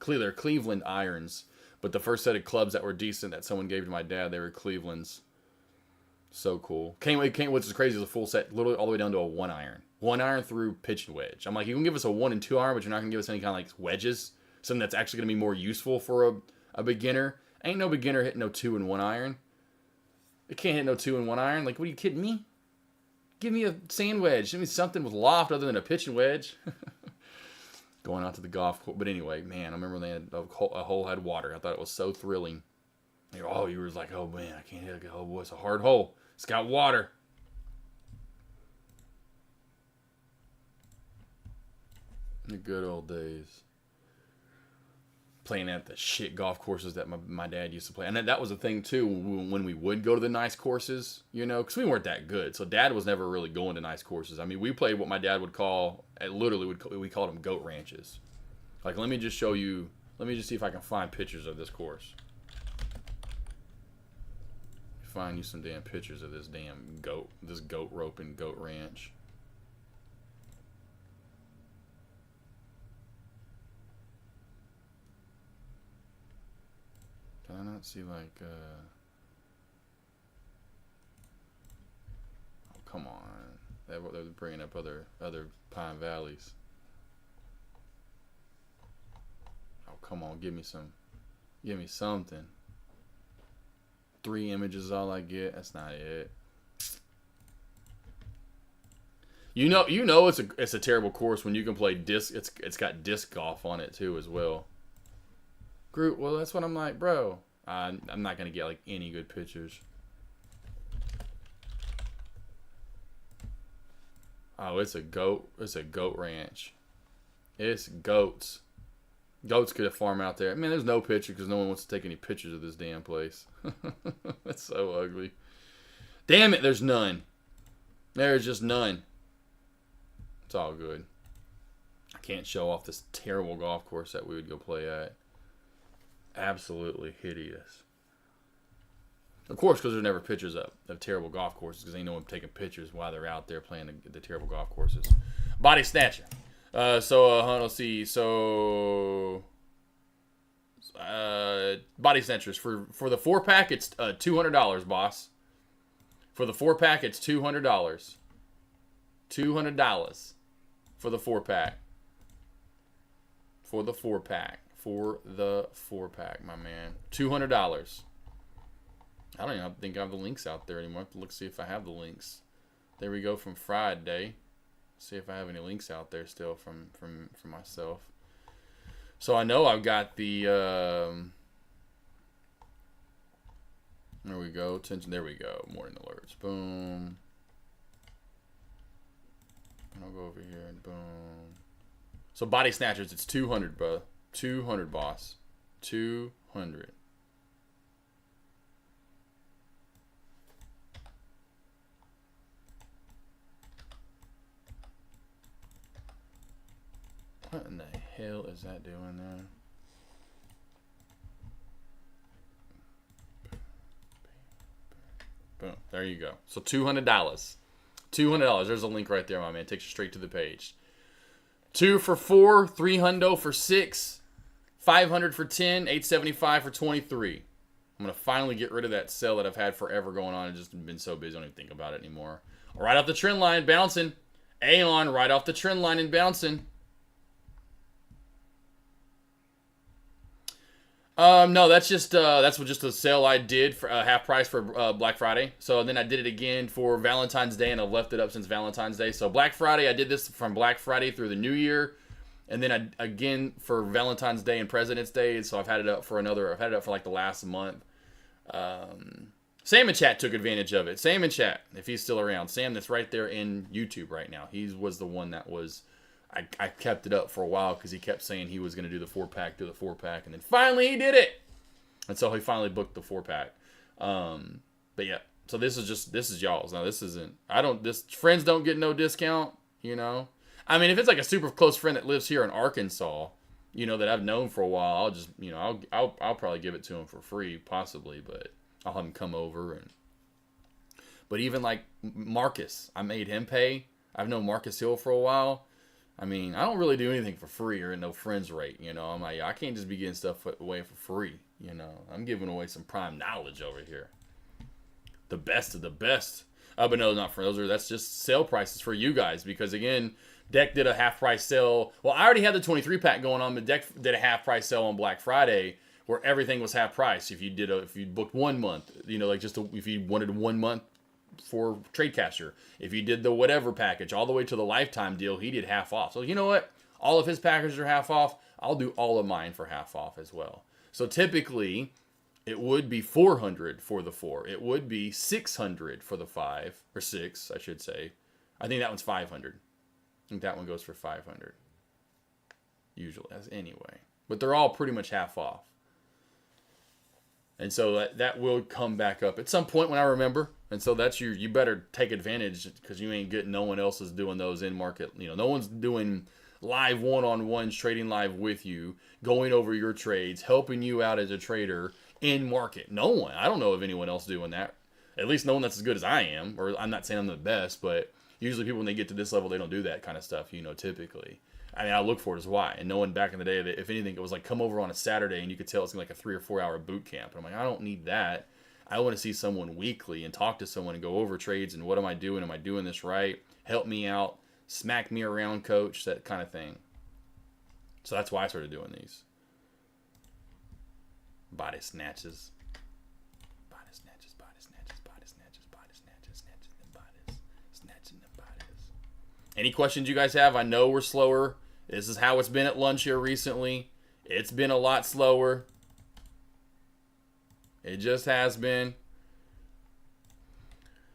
Cleveland irons, but the first set of clubs that were decent that someone gave to my dad, they were Cleveland's. So cool. What's crazy is a full set, literally all the way down to a 1-iron through pitch and wedge. I'm like, you can give us a 1 and 2 iron, but you're not gonna give us any kind of like wedges, something that's actually gonna be more useful for a beginner. Ain't no beginner hitting no 2 and 1 iron. It can't hit no 2 and 1 iron. Like, what are you kidding me? Give me a sand wedge. Give me something with loft other than a pitch and wedge. Going out to the golf course. But anyway, man, I remember they had a hole had water. I thought it was so thrilling. You were like, oh man, I can't hit it. Oh boy, it's a hard hole. It's got water. The good old days. Playing at the shit golf courses that my dad used to play. And that was a thing too, when we would go to the nice courses, you know, because we weren't that good. So Dad was never really going to nice courses. I mean, we played what my dad would call, we called them goat ranches. Like, let me just see if I can find pictures of this course. Find you some damn pictures of this damn goat roping goat ranch. Can I not see like come on. They're bringing up other Pine Valleys. Oh, come on. Give me something. 3 images is all I get. That's not it. You know it's a terrible course when you can play disc. It's got disc golf on it too as well. Groot. Well, that's what I'm like, bro. I'm not gonna get like any good pictures. Oh, it's a goat. It's a goat ranch. It's goats. Goats could have farmed out there. I mean, there's no picture because no one wants to take any pictures of this damn place. That's so ugly. Damn it, there's none. There's just none. It's all good. I can't show off this terrible golf course that we would go play at. Absolutely hideous. Of course, because there's never pictures of terrible golf courses because ain't no one taking pictures while they're out there playing the terrible golf courses. Body snatcher. Let's see. So, body snatchers for the 4-pack, it's $200, boss. For the 4-pack, it's $200. $200 for the 4-pack. For the 4-pack. For the 4-pack, my man. $200. I don't even think I have the links out there anymore. I have to look, see if I have the links. There we go from Friday. See if I have any links out there still from myself. So I know I've got the there we go. Attention, there we go. Morning alerts. Boom. And I'll go over here and boom. So body snatchers, it's 200, bro. 200, boss. 200. What in the hell is that doing there? Boom. There you go. So $200. $200. There's a link right there, my man. It takes you straight to the page. 2 for 4, 300 for 6, 500 for 10, 875 for 23. I'm gonna finally get rid of that sell that I've had forever going on. I've just been so busy, I don't even think about it anymore. Right off the trend line, bouncing. Aeon, right off the trend line and bouncing. No, that's just a sale I did for half price for Black Friday. So then I did it again for Valentine's Day, and I've left it up since Valentine's Day. So Black Friday, I did this from Black Friday through the New Year, and then again for Valentine's Day and President's Day. So I've had it up for like the last month. Sam in chat took advantage of it. Sam in chat, if he's still around. Sam, that's right there in YouTube right now. He was the one that was. I kept it up for a while because he kept saying he was going to do the 4-pack, and then finally he did it. And so he finally booked the 4-pack. But yeah, so this is y'all's. Now friends don't get no discount, you know. I mean, if it's like a super close friend that lives here in Arkansas, you know, that I've known for a while, I'll just, you know, I'll probably give it to him for free, possibly, but I'll have him come over. But even like Marcus, I made him pay. I've known Marcus Hill for a while. I mean, I don't really do anything for free or at no friends rate, you know. I'm like, I can't just be getting stuff away for free, you know. I'm giving away some prime knowledge over here. The best of the best. But no, not for those. That's just sale prices for you guys because, again, Deck did a half-price sale. Well, I already had the 23-pack going on, but Deck did a half-price sale on Black Friday where everything was half price. If you booked 1 month, you know, like if you wanted 1 month for Tradecaster. If you did the whatever package all the way to the lifetime deal, he did half off. So you know what? All of his packages are half off. I'll do all of mine for half off as well. So typically, it would be 400 for the 4. It would be 600 for the 5, or 6, I should say. I think that one's 500. I think that one goes for 500. Usually, anyway. But they're all pretty much half off. And so that will come back up at some point when I remember. And so that's you better take advantage because you ain't getting, no one else is doing those in market. You know, no one's doing live one-on-ones, trading live with you, going over your trades, helping you out as a trader in market. No one. I don't know of anyone else doing that. At least no one that's as good as I am. Or I'm not saying I'm the best, but usually people when they get to this level, they don't do that kind of stuff, you know, typically. I mean, I look for it as why. And no one back in the day, that if anything, it was like come over on a Saturday and you could tell it's like a 3 or 4 hour boot camp. And I'm like, I don't need that. I want to see someone weekly and talk to someone and go over trades and what am I doing? Am I doing this right? Help me out. Smack me around, coach. That kind of thing. So that's why I started doing these. Body snatches. Body snatches, body snatches, body snatches, body snatches, snatching them bodies. Snatching them bodies. Any questions you guys have? I know we're slower. This is how it's been at lunch here recently. It's been a lot slower. It just has been.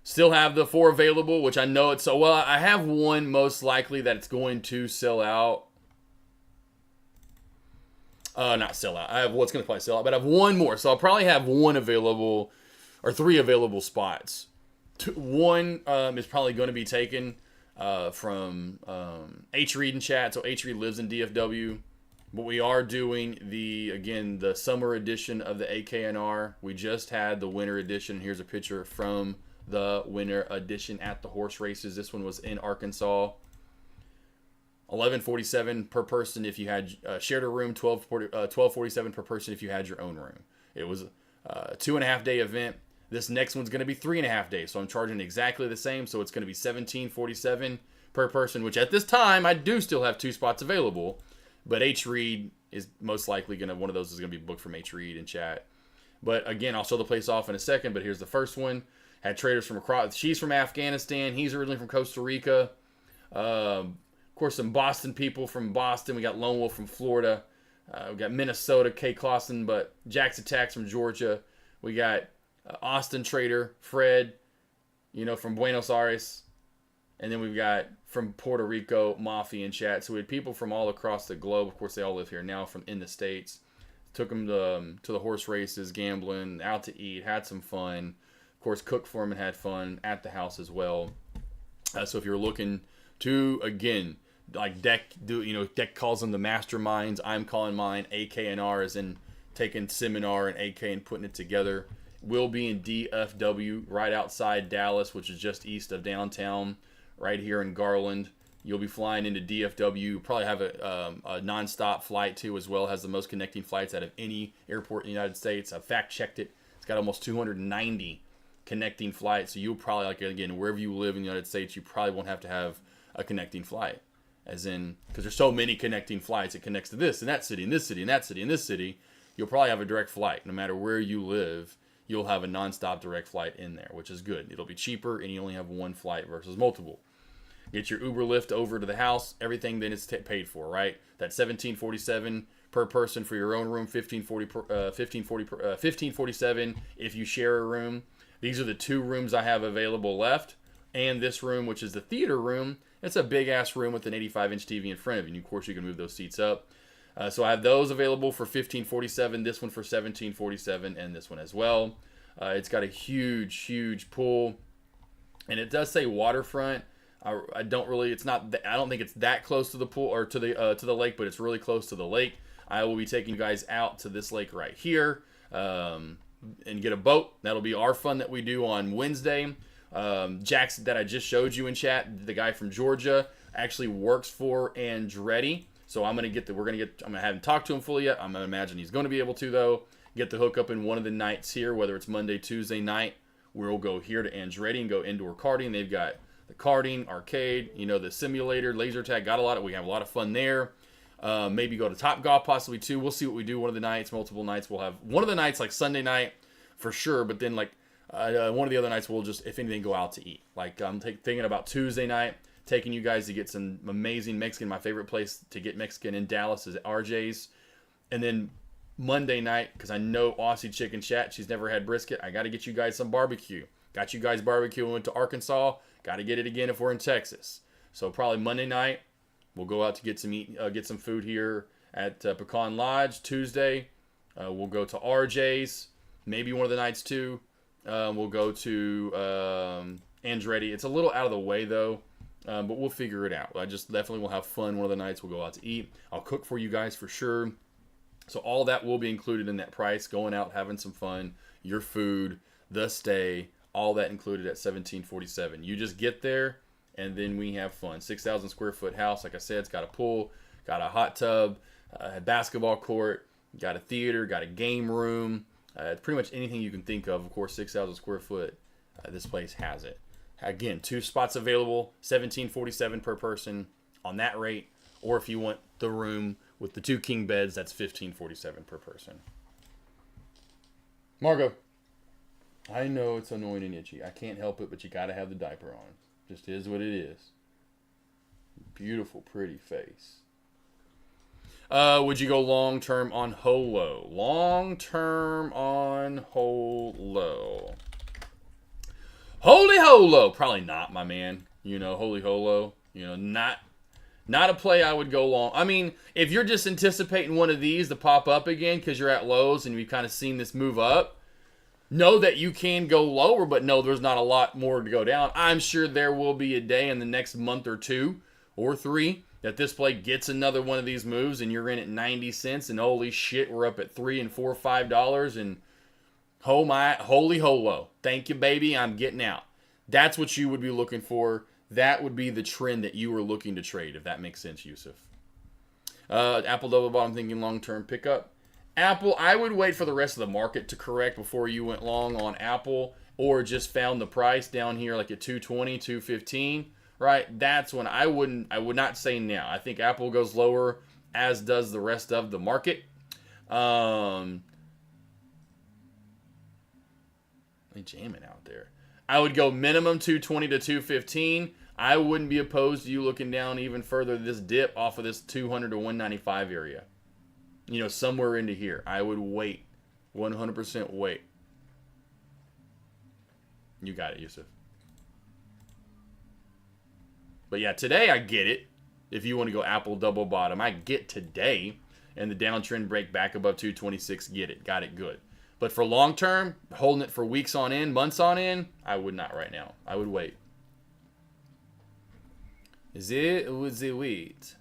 Still have the 4 available, which I know it's so well. I have one most likely that it's going to sell out. Not sell out. I have what's going to probably sell out, but I have one more. So I'll probably have 1 available or 3 available spots. One is probably going to be taken from H. Reed in chat. So H. Reed lives in DFW. But we are doing the summer edition of the AKNR. We just had the winter edition. Here's a picture from the winter edition at the horse races. This one was in Arkansas. $11.47 per person if you had shared a room. $12.47 per person if you had your own room. It was a 2.5 day event. This next one's going to be 3.5 days. So I'm charging exactly the same. So it's going to be $17.47 per person, which at this time I do still have 2 spots available. But H. Reed is most likely going to, one of those is going to be booked from H. Reed in chat. But again, I'll show the place off in a second. But here's the first one. Had traders from across, she's from Afghanistan. He's originally from Costa Rica. Of course, some Boston people from Boston. We got Lone Wolf from Florida. We got Minnesota, Kay Clausen, but Jack's Attacks from Georgia. We got Austin trader, Fred, from Buenos Aires. And then we've got from Puerto Rico, Mafia in chat. So we had people from all across the globe. Of course, they all live here now from in the States. Took them to the horse races, gambling, out to eat, had some fun. Of course, cooked for them and had fun at the house as well. So if you're looking to, again, like Deck calls them the masterminds. I'm calling mine AKNR, as in taking seminar and AK and putting it together. We'll be in DFW, right outside Dallas, which is just east of downtown. Right here in Garland. You'll be flying into DFW. Probably have a non-stop flight too as well. Has the most connecting flights out of any airport in the United States. I fact-checked it. It's got almost 290 connecting flights. So you'll probably, like, again, wherever you live in the United States, you probably won't have to have a connecting flight. As in, because there's so many connecting flights. It connects to this and that city and this city and that city and this city. You'll probably have a direct flight. No matter where you live, you'll have a non-stop direct flight in there, which is good. It'll be cheaper and you only have one flight versus multiple. Get your Uber Lyft over to the house. Everything then is paid for, right? That $17.47 per person for your own room. $15.47 if you share a room. These are the 2 rooms I have available left, and this room, which is the theater room. It's a big ass room with an 85-inch TV in front of you. And of course, you can move those seats up. So I have those available for $15.47. This one for $17.47, and this one as well. It's got a huge pool, and it does say waterfront. I don't think it's that close to the pool or to the lake, but it's really close to the lake. I will be taking you guys out to this lake right here and get a boat. That'll be our fun that we do on Wednesday. Jackson that I just showed you in chat, the guy from Georgia, actually works for Andretti. So I haven't talked to him fully yet. I'm gonna imagine he's gonna be able to, though, get the hookup in one of the nights here, whether it's Monday, Tuesday night. We'll go here to Andretti and go indoor karting. They've got the karting, arcade, the simulator, laser tag, we have a lot of fun there. Maybe go to Top Golf possibly too. We'll see what we do one of the nights, multiple nights. We'll have one of the nights like Sunday night for sure, but then like one of the other nights we'll just, if anything, go out to eat. Like I'm thinking about Tuesday night, taking you guys to get some amazing Mexican. My favorite place to get Mexican in Dallas is RJ's. And then Monday night, because I know Aussie Chicken Chat, she's never had brisket. I got to get you guys some barbecue. Got you guys barbecue and went to Arkansas. Got to get it again if we're in Texas. So probably Monday night, we'll go out to get some food here at Pecan Lodge. Tuesday, we'll go to RJ's. Maybe one of the nights too. We'll go to Andretti. It's a little out of the way though, but we'll figure it out. I just definitely will have fun one of the nights. We'll go out to eat. I'll cook for you guys for sure. So all that will be included in that price. Going out, having some fun, your food, the stay. All that included at $17.47. You just get there, and then we have fun. 6,000 square foot house. Like I said, it's got a pool, got a hot tub, a basketball court, got a theater, got a game room, Pretty much anything you can think of course, 6,000 square foot. This place has it. Again, 2 spots available, $17.47 per person on that rate. Or if you want the room with the 2 king beds, that's $15.47 per person. Margo, I know it's annoying and itchy. I can't help it, but you got to have the diaper on. Just is what it is. Beautiful, pretty face. Would you go long-term on Holo? Long-term on Holo. Holy Holo! Probably not, my man. You know, Holy Holo. You know, not a play I would go long. I mean, if you're just anticipating one of these to pop up again because you're at lows and you've kind of seen this move up, know that you can go lower, but no, there's not a lot more to go down. I'm sure there will be a day in the next month or 2 or 3 that this play gets another one of these moves and you're in at 90 cents and holy shit, we're up at $3 and $4, $5 and oh my, holy holo. Thank you, baby, I'm getting out. That's what you would be looking for. That would be the trend that you were looking to trade, if that makes sense, Yusuf. Apple double bottom thinking long-term pickup. Apple, I would wait for the rest of the market to correct before you went long on Apple or just found the price down here like at 220, 215, right? That's when I would not say now. I think Apple goes lower, as does the rest of the market. They jamming out there. I would go minimum 220 to 215. I wouldn't be opposed to you looking down even further this dip off of this 200 to 195 area. You know, somewhere into here. I would wait. 100% wait. You got it, Yusuf. But yeah, today I get it. If you want to go Apple double bottom, I get today. And the downtrend break back above 226, get it. Got it, good. But for long term, holding it for weeks on end, months on end, I would not right now. I would wait. Would they wait?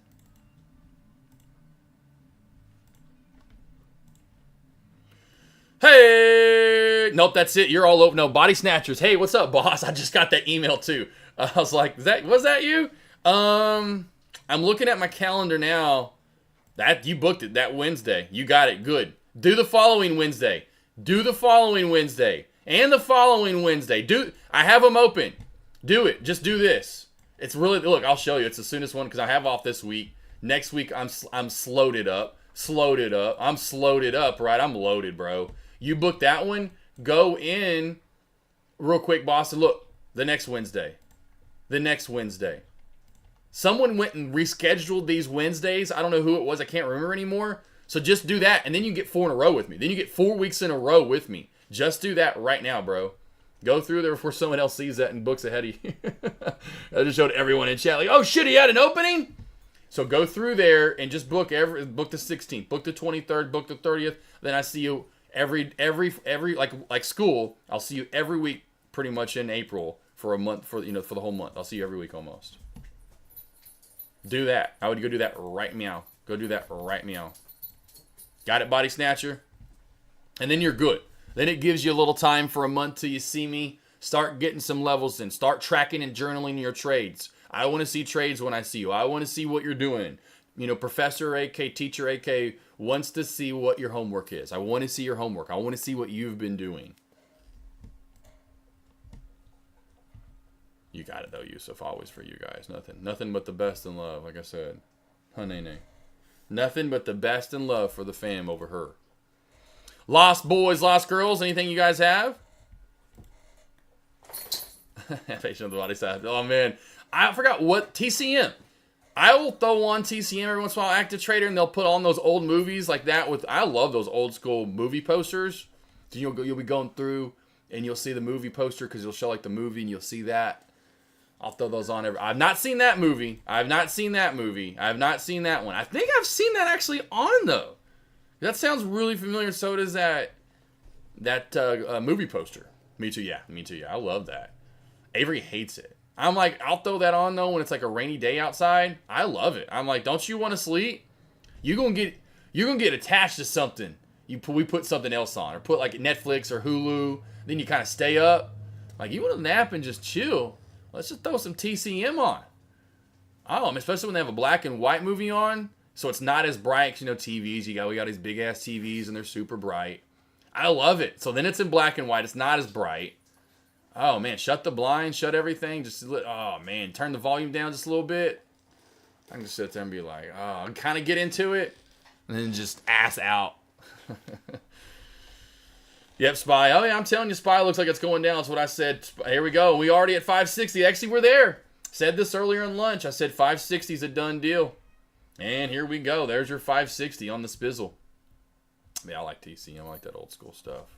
Hey! Nope, that's it. You're all over. No, Body Snatchers. Hey, what's up, boss? I just got that email too. I was like, was that you? I'm looking at my calendar now. That you booked it that Wednesday. You got it. Good. Do the following Wednesday. Do the following Wednesday. And the following Wednesday. I have them open. Do it. Just do this. It's really, look, I'll show you. It's the soonest one because I have off this week. Next week, I'm slowed up. I'm slowed up, right? I'm loaded, bro. You book that one. Go in real quick, boss. And look, the next Wednesday. Someone went and rescheduled these Wednesdays. I don't know who it was. I can't remember anymore. So just do that, and then you get 4 in a row with me. Then you get 4 weeks in a row with me. Just do that right now, bro. Go through there before someone else sees that and books ahead of you. I just showed everyone in chat, like, oh shit, he had an opening? So go through there and just book the 16th, book the 23rd, book the 30th. Then I see you every like school. I'll see you every week, pretty much in April for a month for the whole month. I'll see you every week almost. Do that. I would go do that right meow. Go do that right meow. Got it, Body Snatcher? And then you're good. Then it gives you a little time for a month till you see me. Start getting some levels in. Start tracking and journaling your trades. I want to see trades when I see you. I want to see what you're doing. You know, Professor AK, Teacher AK wants to see what your homework is. I want to see your homework. I want to see what you've been doing. You got it, though, Yusuf. Always for you guys. Nothing but the best in love, like I said. Honey. Nothing but the best in love for the fam over her. Lost boys, lost girls. Anything you guys have? Patient of the body side. Oh, man. I forgot what. TCM. I will throw on TCM every once in a while. Active Trader, and they'll put on those old movies like that. I love those old school movie posters. So you'll be going through, and you'll see the movie poster because you'll show like the movie, and you'll see that. I'll throw those on. I've not seen that movie. I have not seen that one. I think I've seen that actually on, though. That sounds really familiar. So does that movie poster. Me too, yeah. I love that. Avery hates it. I'm like, I'll throw that on, though, when it's like a rainy day outside. I love it. I'm like, don't you want to sleep? You're gonna get attached to something. We put something else on. Or put like Netflix or Hulu. Then you kind of stay up. Like, you want to nap and just chill. Let's just throw some TCM on. Oh, especially when they have a black and white movie on, so it's not as bright. 'Cause, TVs, we got these big ass TVs and they're super bright. I love it. So then it's in black and white. It's not as bright. Oh, man. Shut the blinds. Shut everything. Oh, man. Turn the volume down just a little bit. I can just sit there and be like, oh, and kind of get into it. And then just ass out. Yep, Spy. Oh, yeah, I'm telling you, Spy looks like it's going down. That's what I said. Here we go. We already at 560. Actually, we're there. Said this earlier in lunch. I said 560 is a done deal. And here we go. There's your 560 on the Spizzle. Yeah, I like TC. I like that old school stuff.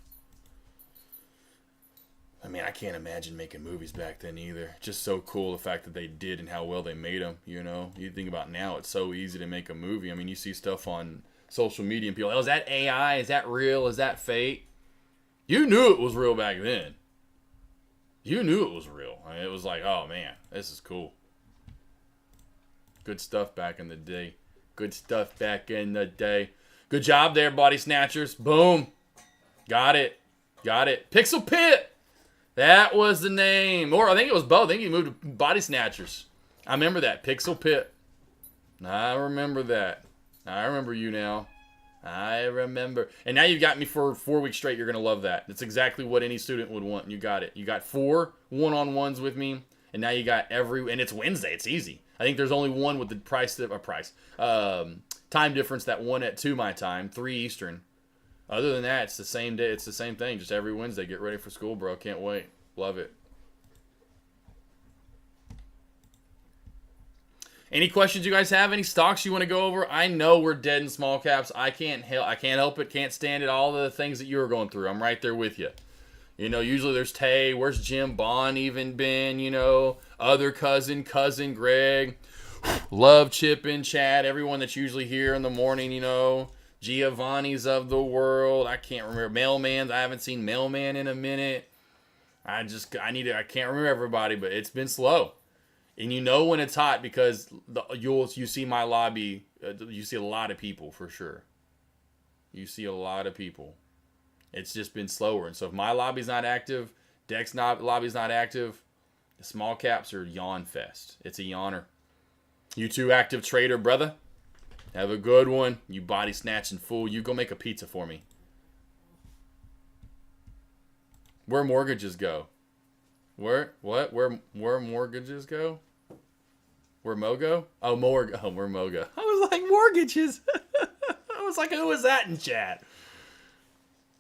I mean, I can't imagine making movies back then either. Just so cool the fact that they did and how well they made them, you know. You think about now, it's so easy to make a movie. I mean, you see stuff on social media and people, oh, is that AI? Is that real? Is that fake? You knew it was real back then. You knew it was real. I mean, it was like, oh, man, this is cool. Good stuff back in the day. Good stuff back in the day. Good job there, Body Snatchers. Boom. Got it. Got it. Pixel Pit. That was the name. Or I think it was both. I think he moved to Body Snatchers. I remember that. Pixel Pit. I remember that. I remember you now. I remember. And now you've got me for 4 weeks straight. You're going to love that. That's exactly what any student would want. And you got it. You got 4 one-on-ones with me. And now you got and it's Wednesday. It's easy. I think there's only one with the time difference, that one at 2 my time, 3 Eastern. Other than that, it's the same day. It's the same thing. Just every Wednesday. Get ready for school, bro. Can't wait. Love it. Any questions you guys have? Any stocks you want to go over? I know we're dead in small caps. I can't help it. Can't stand it. All the things that you were going through. I'm right there with you. You know, usually there's Tay. Where's Jim Bond even been? You know, other cousin Greg. Love Chip in chat. Everyone that's usually here in the morning, you know. Giovanni's of the world. I can't remember. Mailman's. I haven't seen Mailman in a minute. I can't remember everybody, but it's been slow. And you know when it's hot because you see my lobby. You see a lot of people for sure. You see a lot of people. It's just been slower. And so if my lobby's not active, Deck's lobby's not active, the small caps are yawn fest. It's a yawner. You too, active trader, brother. Have a good one. You body snatching fool. You go make a pizza for me. Where mortgages go? Where mortgages go? Where Mogo? Oh, where Mogo. I was like, mortgages. I was like, who was that in chat?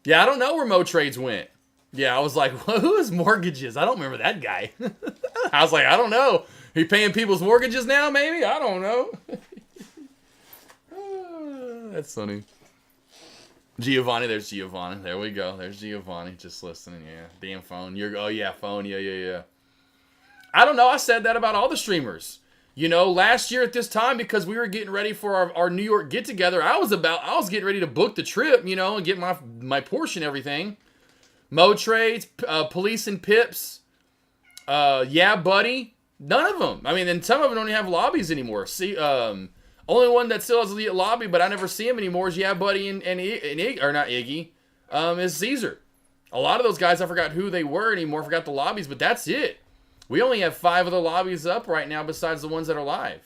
Yeah, I don't know where Mo Trades went. Yeah, I was like, well, who is mortgages? I don't remember that guy. I was like, I don't know. He paying people's mortgages now, maybe? I don't know. That's funny. Giovanni, there's Giovanni. There we go. There's Giovanni just listening. Yeah, damn phone. Oh, yeah, phone. Yeah. I don't know. I said that about all the streamers. You know, last year at this time, because we were getting ready for our New York get-together, I was getting ready to book the trip, you know, and get my portion and everything. Mo Trades, Police and Pips, Yeah Buddy, none of them. I mean, and some of them don't even have lobbies anymore. See, only one that still has a lobby, but I never see him anymore is Yeah Buddy and Iggy, or not Iggy, is Caesar. A lot of those guys, I forgot who they were anymore, forgot the lobbies, but that's it. We only have 5 of the lobbies up right now besides the ones that are live.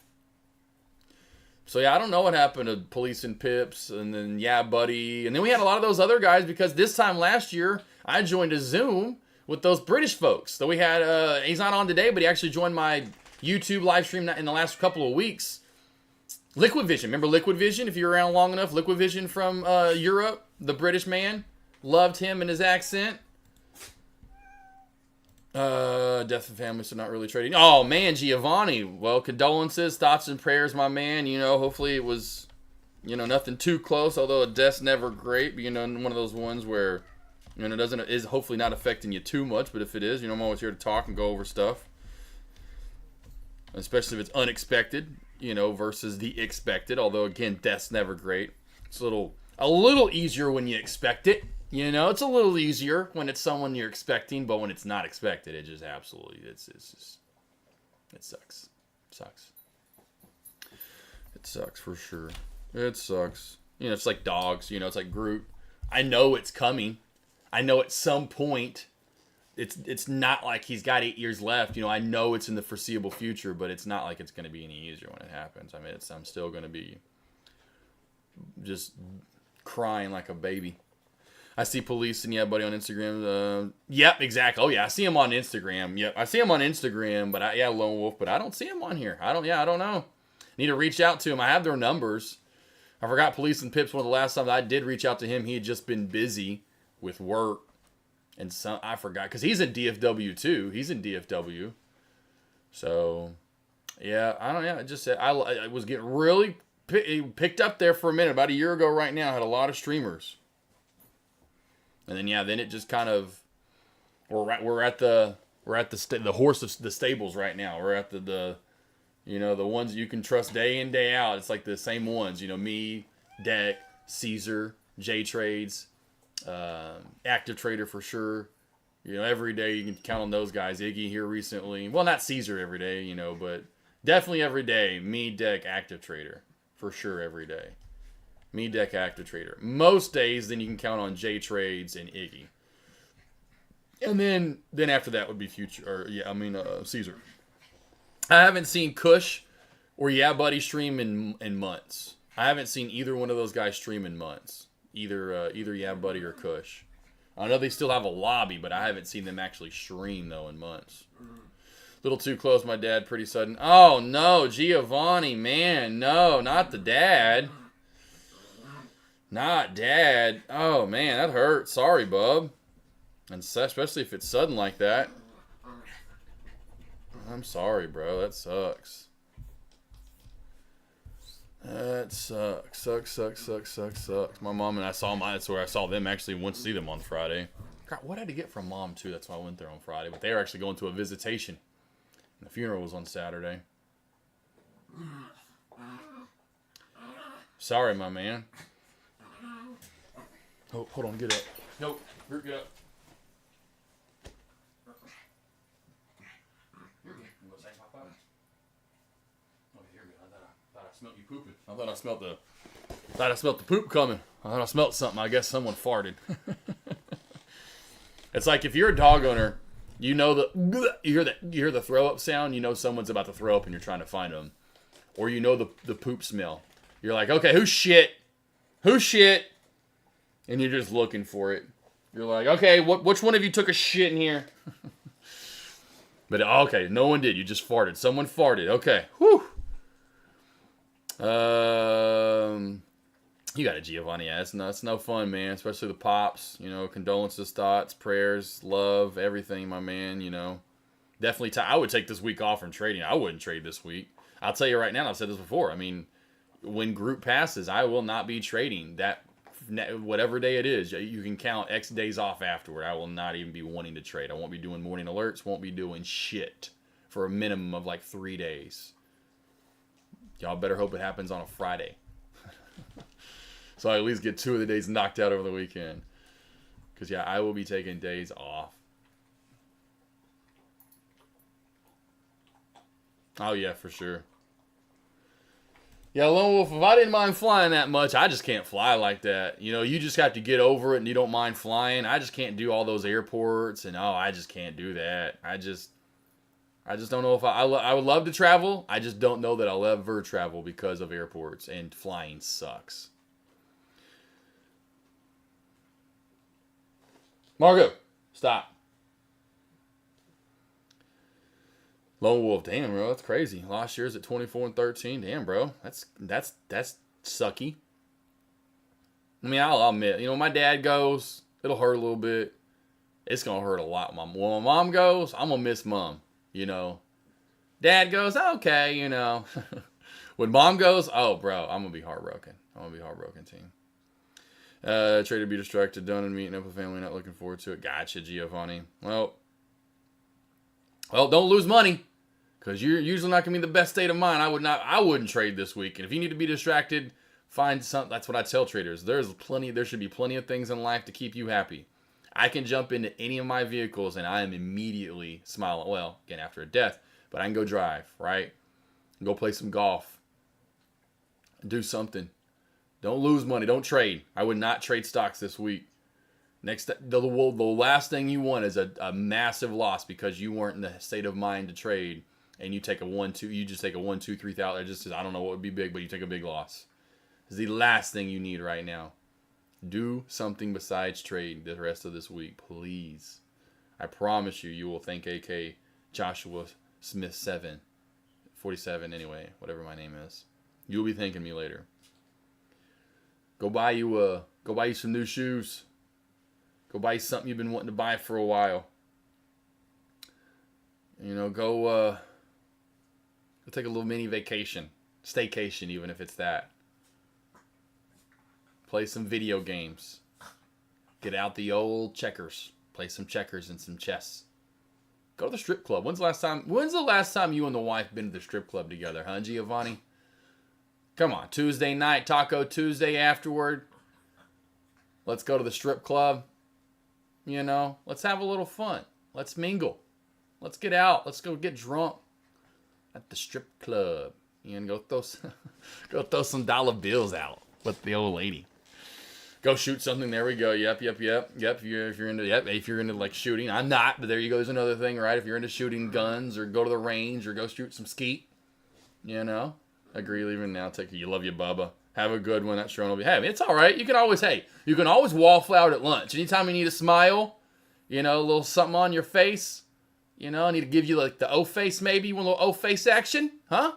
So, yeah, I don't know what happened to Police and Pips and then Yeah Buddy. And then we had a lot of those other guys because this time last year, I joined a Zoom with those British folks. So we had, he's not on today, but he actually joined my YouTube live stream in the last couple of weeks. Liquid Vision. Remember Liquid Vision? If you're around long enough, Liquid Vision from Europe, the British man. Loved him and his accent. Death of family, so not really trading. Oh, man, Giovanni. Well, condolences, thoughts and prayers, my man. You know, hopefully it was, you know, nothing too close, although a death's never great. But, you know, one of those ones where, you know, is hopefully not affecting you too much. But if it is, you know, I'm always here to talk and go over stuff. Especially if it's unexpected, you know, versus the expected. Although, again, death's never great. It's a little easier when you expect it. You know, it's a little easier when it's someone you're expecting, but when it's not expected, it just absolutely, it sucks. It sucks for sure. It sucks. You know, it's like dogs, you know, it's like Groot. I know it's coming. I know at some point, it's not like he's got 8 years left. You know, I know it's in the foreseeable future, but it's not like it's going to be any easier when it happens. I mean, I'm still going to be just crying like a baby. I see police and yeah, buddy on Instagram. Yep, exactly. Oh yeah, I see him on Instagram. Yep, I see him on Instagram. But Lone Wolf. But I don't see him on here. I don't know. Need to reach out to him. I have their numbers. I forgot Police and Pips. One of the last times I did reach out to him, he had just been busy with work, and some I forgot because he's in DFW too. He's in DFW. So yeah, I don't know. I just said I was getting really picked up there for a minute about a year ago. Right now, had a lot of streamers. And then then it just kind of we're at the horse of the stables right now. We're at the the ones you can trust day in day out. It's like the same ones. Me, Deck, Caesar, J Trades, Active Trader for sure. Every day you can count on those guys. Iggy here recently. Well, not Caesar every day, but definitely every day. Me, Deck, Active Trader for sure every day. Me, Deck, Active Trader. Most days, then you can count on J Trades and Iggy. And then after that would be Caesar. I haven't seen Kush or Yeah Buddy stream in months. I haven't seen either one of those guys stream in months. Either Yeah Buddy or Kush. I know they still have a lobby, but I haven't seen them actually stream though in months. Little too close, my dad. Pretty sudden. Oh no, Giovanni, man, no, not the dad. Not dad. Oh, man, that hurt. Sorry, bub. And especially if it's sudden like that. I'm sorry, bro. That sucks. That sucks. Sucks. My mom and I saw that's where I saw them actually. Went to see them on Friday. God, what I had to get from mom, too. That's why I went there on Friday. But they were actually going to a visitation. And the funeral was on Saturday. Sorry, my man. Oh, hold on, get up. Nope, get up. You're good. You want to say pop out? Oh, you're good. I thought I smelled you pooping. I thought I smelled the poop coming. I thought I smelled something. I guess someone farted. It's like if you're a dog owner, you hear the throw up sound. Someone's about to throw up and you're trying to find them, or the poop smell. You're like, okay, who shit? And you're just looking for it. You're like, okay, which one of you took a shit in here? But okay, no one did. You just farted. Someone farted. Okay. Whew. You got a Giovanni. Yeah, it's no fun, man. Especially the pops. Condolences, thoughts, prayers, love, everything, my man. Definitely. I would take this week off from trading. I wouldn't trade this week. I'll tell you right now. I've said this before. I mean, when group passes, I will not be trading that. Whatever day it is, you can count X days off afterward. I will not even be wanting to trade. I won't be doing morning alerts. Won't be doing shit for a minimum of like 3 days. Y'all better hope it happens on a Friday. So I at least get 2 of the days knocked out over the weekend. Because I will be taking days off. Oh yeah, for sure. Yeah, Lone Wolf, if I didn't mind flying that much, I just can't fly like that. You just have to get over it and you don't mind flying. I just can't do all those airports and, I just can't do that. I just don't know if I would love to travel. I just don't know that I'll ever travel because of airports, and flying sucks. Margo, stop. Lone Wolf, damn, bro, that's crazy. Last year's at 24-13. Damn, bro, that's sucky. I mean, I'll admit, my dad goes, it'll hurt a little bit. It's gonna hurt a lot. When my mom goes, I'm gonna miss mom. Dad goes, okay, When mom goes, oh, bro, I'm gonna be heartbroken. Team. Trader be distracted, done, and meeting up with family, not looking forward to it. Gotcha, Giovanni. Well, don't lose money, because you're usually not gonna be in the best state of mind. I wouldn't trade this week. And if you need to be distracted, find something. That's what I tell traders. There should be plenty of things in life to keep you happy. I can jump into any of my vehicles and I am immediately smiling. Well, again, after a death, but I can go drive, right? Go play some golf. Do something. Don't lose money. Don't trade. I would not trade stocks this week. The last thing you want is a massive loss because you weren't in the state of mind to trade, and you take a 1-2. You just take a 1-2 3,000. I don't know what would be big, but you take a big loss. It's the last thing you need right now. Do something besides trade the rest of this week, please. I promise you, you will thank AK Joshua Smith 47 anyway, whatever my name is. You'll be thanking me later. Go buy you some new shoes. Go buy you something you've been wanting to buy for a while. You know, go take a little mini vacation, staycation, even if it's that. Play some video games. Get out the old checkers. Play some checkers and some chess. Go to the strip club. When's the last time you and the wife been to the strip club together, huh, Giovanni? Come on, Tuesday night, Taco Tuesday afterward. Let's go to the strip club. You know, let's have a little fun. Let's mingle. Let's get out. Let's go get drunk at the strip club. You know, go throw some dollar bills out with the old lady. Go shoot something. There we go. Yep. If you're into like shooting, I'm not, but there you go. There's another thing, right? If you're into shooting guns, or go to the range, or go shoot some skeet. You know, agree leaving now. Take you love you, Bubba. Have a good one. That Sharon will be. Hey, it's all right. You can always waffle out at lunch. Anytime you need a smile, you know, a little something on your face. You know, I need to give you like the O face maybe. You want a little O face action, huh?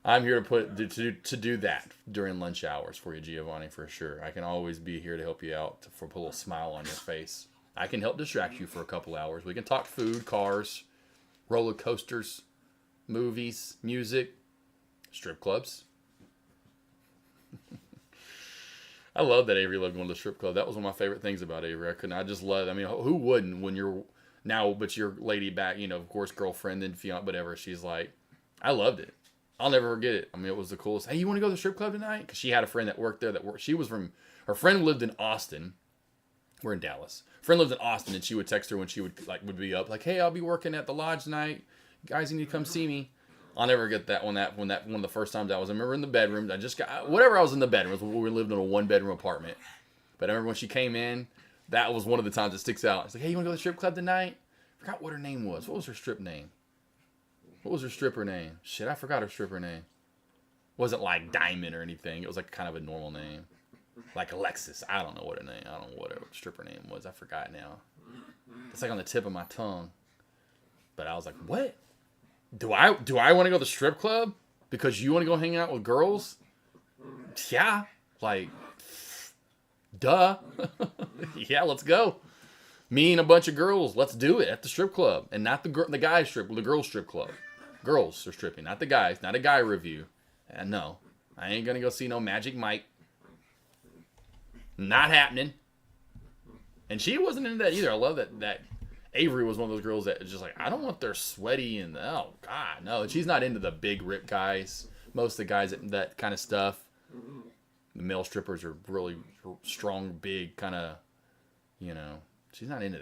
I'm here to do that during lunch hours for you, Giovanni, for sure. I can always be here to help you out, to put a little smile on your face. I can help distract you for a couple hours. We can talk food, cars, roller coasters, movies, music, strip clubs. I love that Avery loved going to the strip club. That was one of my favorite things about Avery. I just love. I mean, who wouldn't when you're now, but your lady back, you know, of course, girlfriend and fiance, whatever. She's like, I loved it. I'll never forget it. I mean, it was the coolest. Hey, you want to go to the strip club tonight? Because she had a friend that worked there. Her friend lived in Austin. We're in Dallas. Friend lived in Austin, and she would text her when she would be up, like, hey, I'll be working at the lodge tonight. Guys, you need to come see me. I'll never get that one of the first times I remember in the bedroom. I was in the bedroom. We lived in a 1-bedroom apartment. But I remember when she came in, that was one of the times that sticks out. It's like, hey, you want to go to the strip club tonight? I forgot what her name was. What was her strip name? What was her stripper name? Shit, I forgot her stripper name. It wasn't like Diamond or anything. It was like kind of a normal name. Like Alexis. I don't know what her name. I don't know what her stripper name was. I forgot now. It's like on the tip of my tongue. But I was like, what? Do I want to go to the strip club? Because you want to go hang out with girls? Yeah. Like, duh. Yeah, let's go. Me and a bunch of girls. Let's do it at the strip club. And not the guys strip, the girls strip club. Girls are stripping, not the guys. Not a guy review. And no, I ain't gonna go see no Magic Mike. Not happening. And she wasn't into that either. I love that Avery was one of those girls that is just like, I don't want their sweaty and oh god, no. She's not into the big rip guys. Most of the guys that kind of stuff. The male strippers are really strong, big kind of, you know. She's not into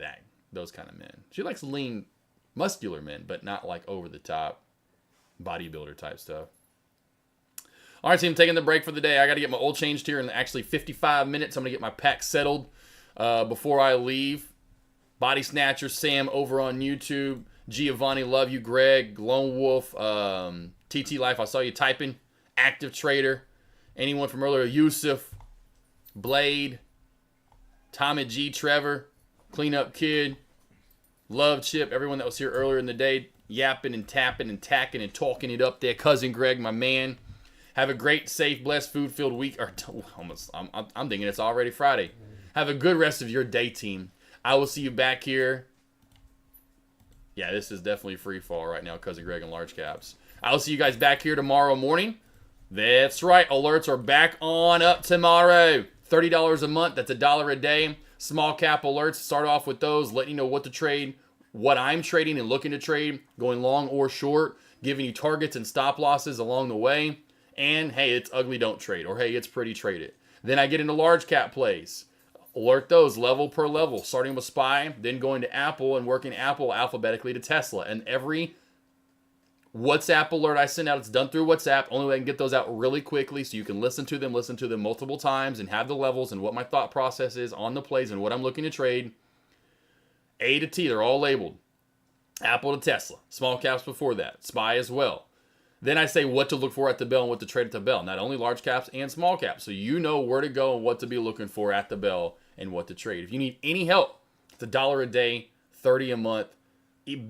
those kind of men. She likes lean, muscular men, but not like over the top bodybuilder type stuff. All right, team, taking the break for the day. I got to get my oil changed here in actually 55 minutes. I'm going to get my pack settled before I leave. Body Snatcher Sam over on YouTube. Giovanni, love you. Greg, Lone Wolf, TT Life, I saw you typing. Active Trader. Anyone from earlier? Yusuf, Blade, Tommy G, Trevor, Cleanup Kid, Love Chip, everyone that was here earlier in the day, yapping and tapping and tacking and talking it up there. Cousin Greg, my man. Have a great, safe, blessed, food-filled week. Or almost, I'm thinking it's already Friday. Have a good rest of your day, team. I will see you back here. Yeah, this is definitely free fall right now, Cousin Greg and Large Caps. I will see you guys back here tomorrow morning. That's right. Alerts are back on up tomorrow. $30 a month. That's $1 a day. Small cap alerts. Start off with those, letting you know what to trade, what I'm trading and looking to trade, going long or short, giving you targets and stop losses along the way. And, hey, it's ugly, don't trade. Or, hey, it's pretty, trade it. Then I get into large cap plays. Alert those level per level, starting with SPY, then going to Apple and working Apple alphabetically to Tesla. And every WhatsApp alert I send out, it's done through WhatsApp. Only way I can get those out really quickly so you can listen to them multiple times and have the levels and what my thought process is on the plays and what I'm looking to trade. A to T, they're all labeled. Apple to Tesla. Small caps before that. SPY as well. Then I say what to look for at the bell and what to trade at the bell. Not only large caps and small caps. So you know where to go and what to be looking for at the bell and what to trade. If you need any help, it's $1 a day, $30 a month.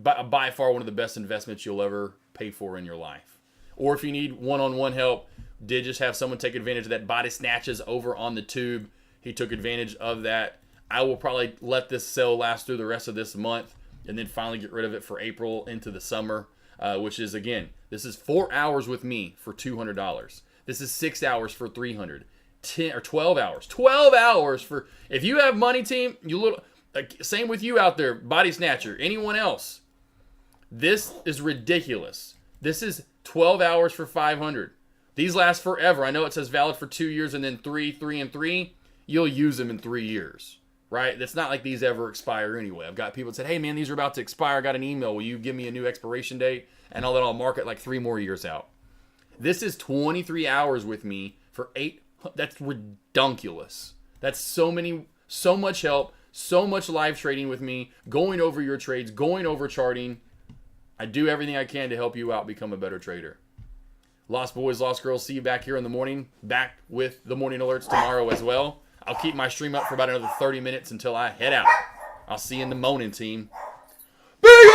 By far one of the best investments you'll ever pay for in your life. Or if you need one-on-one help, did just have someone take advantage of that body snatches over on the tube. He took advantage of that. I will probably let this sale last through the rest of this month and then finally get rid of it for April into the summer, which is, again, this is 4 hours with me for $200. This is 6 hours for $300. 10 or 12 hours. 12 hours for, if you have money, team, same with you out there, body snatcher, anyone else. This is ridiculous. This is 12 hours for $500. These last forever. I know it says valid for 2 years and then 3, 3, and 3. You'll use them in 3 years, right? It's not like these ever expire anyway. I've got people that said, hey, man, these are about to expire. I got an email. Will you give me a new expiration date? And I'll mark it like 3 more years out. This is 23 hours with me for 8. That's redunculous. That's so much help, so much live trading with me, going over your trades, going over charting. I do everything I can to help you out become a better trader. Lost boys, lost girls, see you back here in the morning. Back with the morning alerts tomorrow as well. I'll keep my stream up for about another 30 minutes until I head out. I'll see you in the morning, team. Big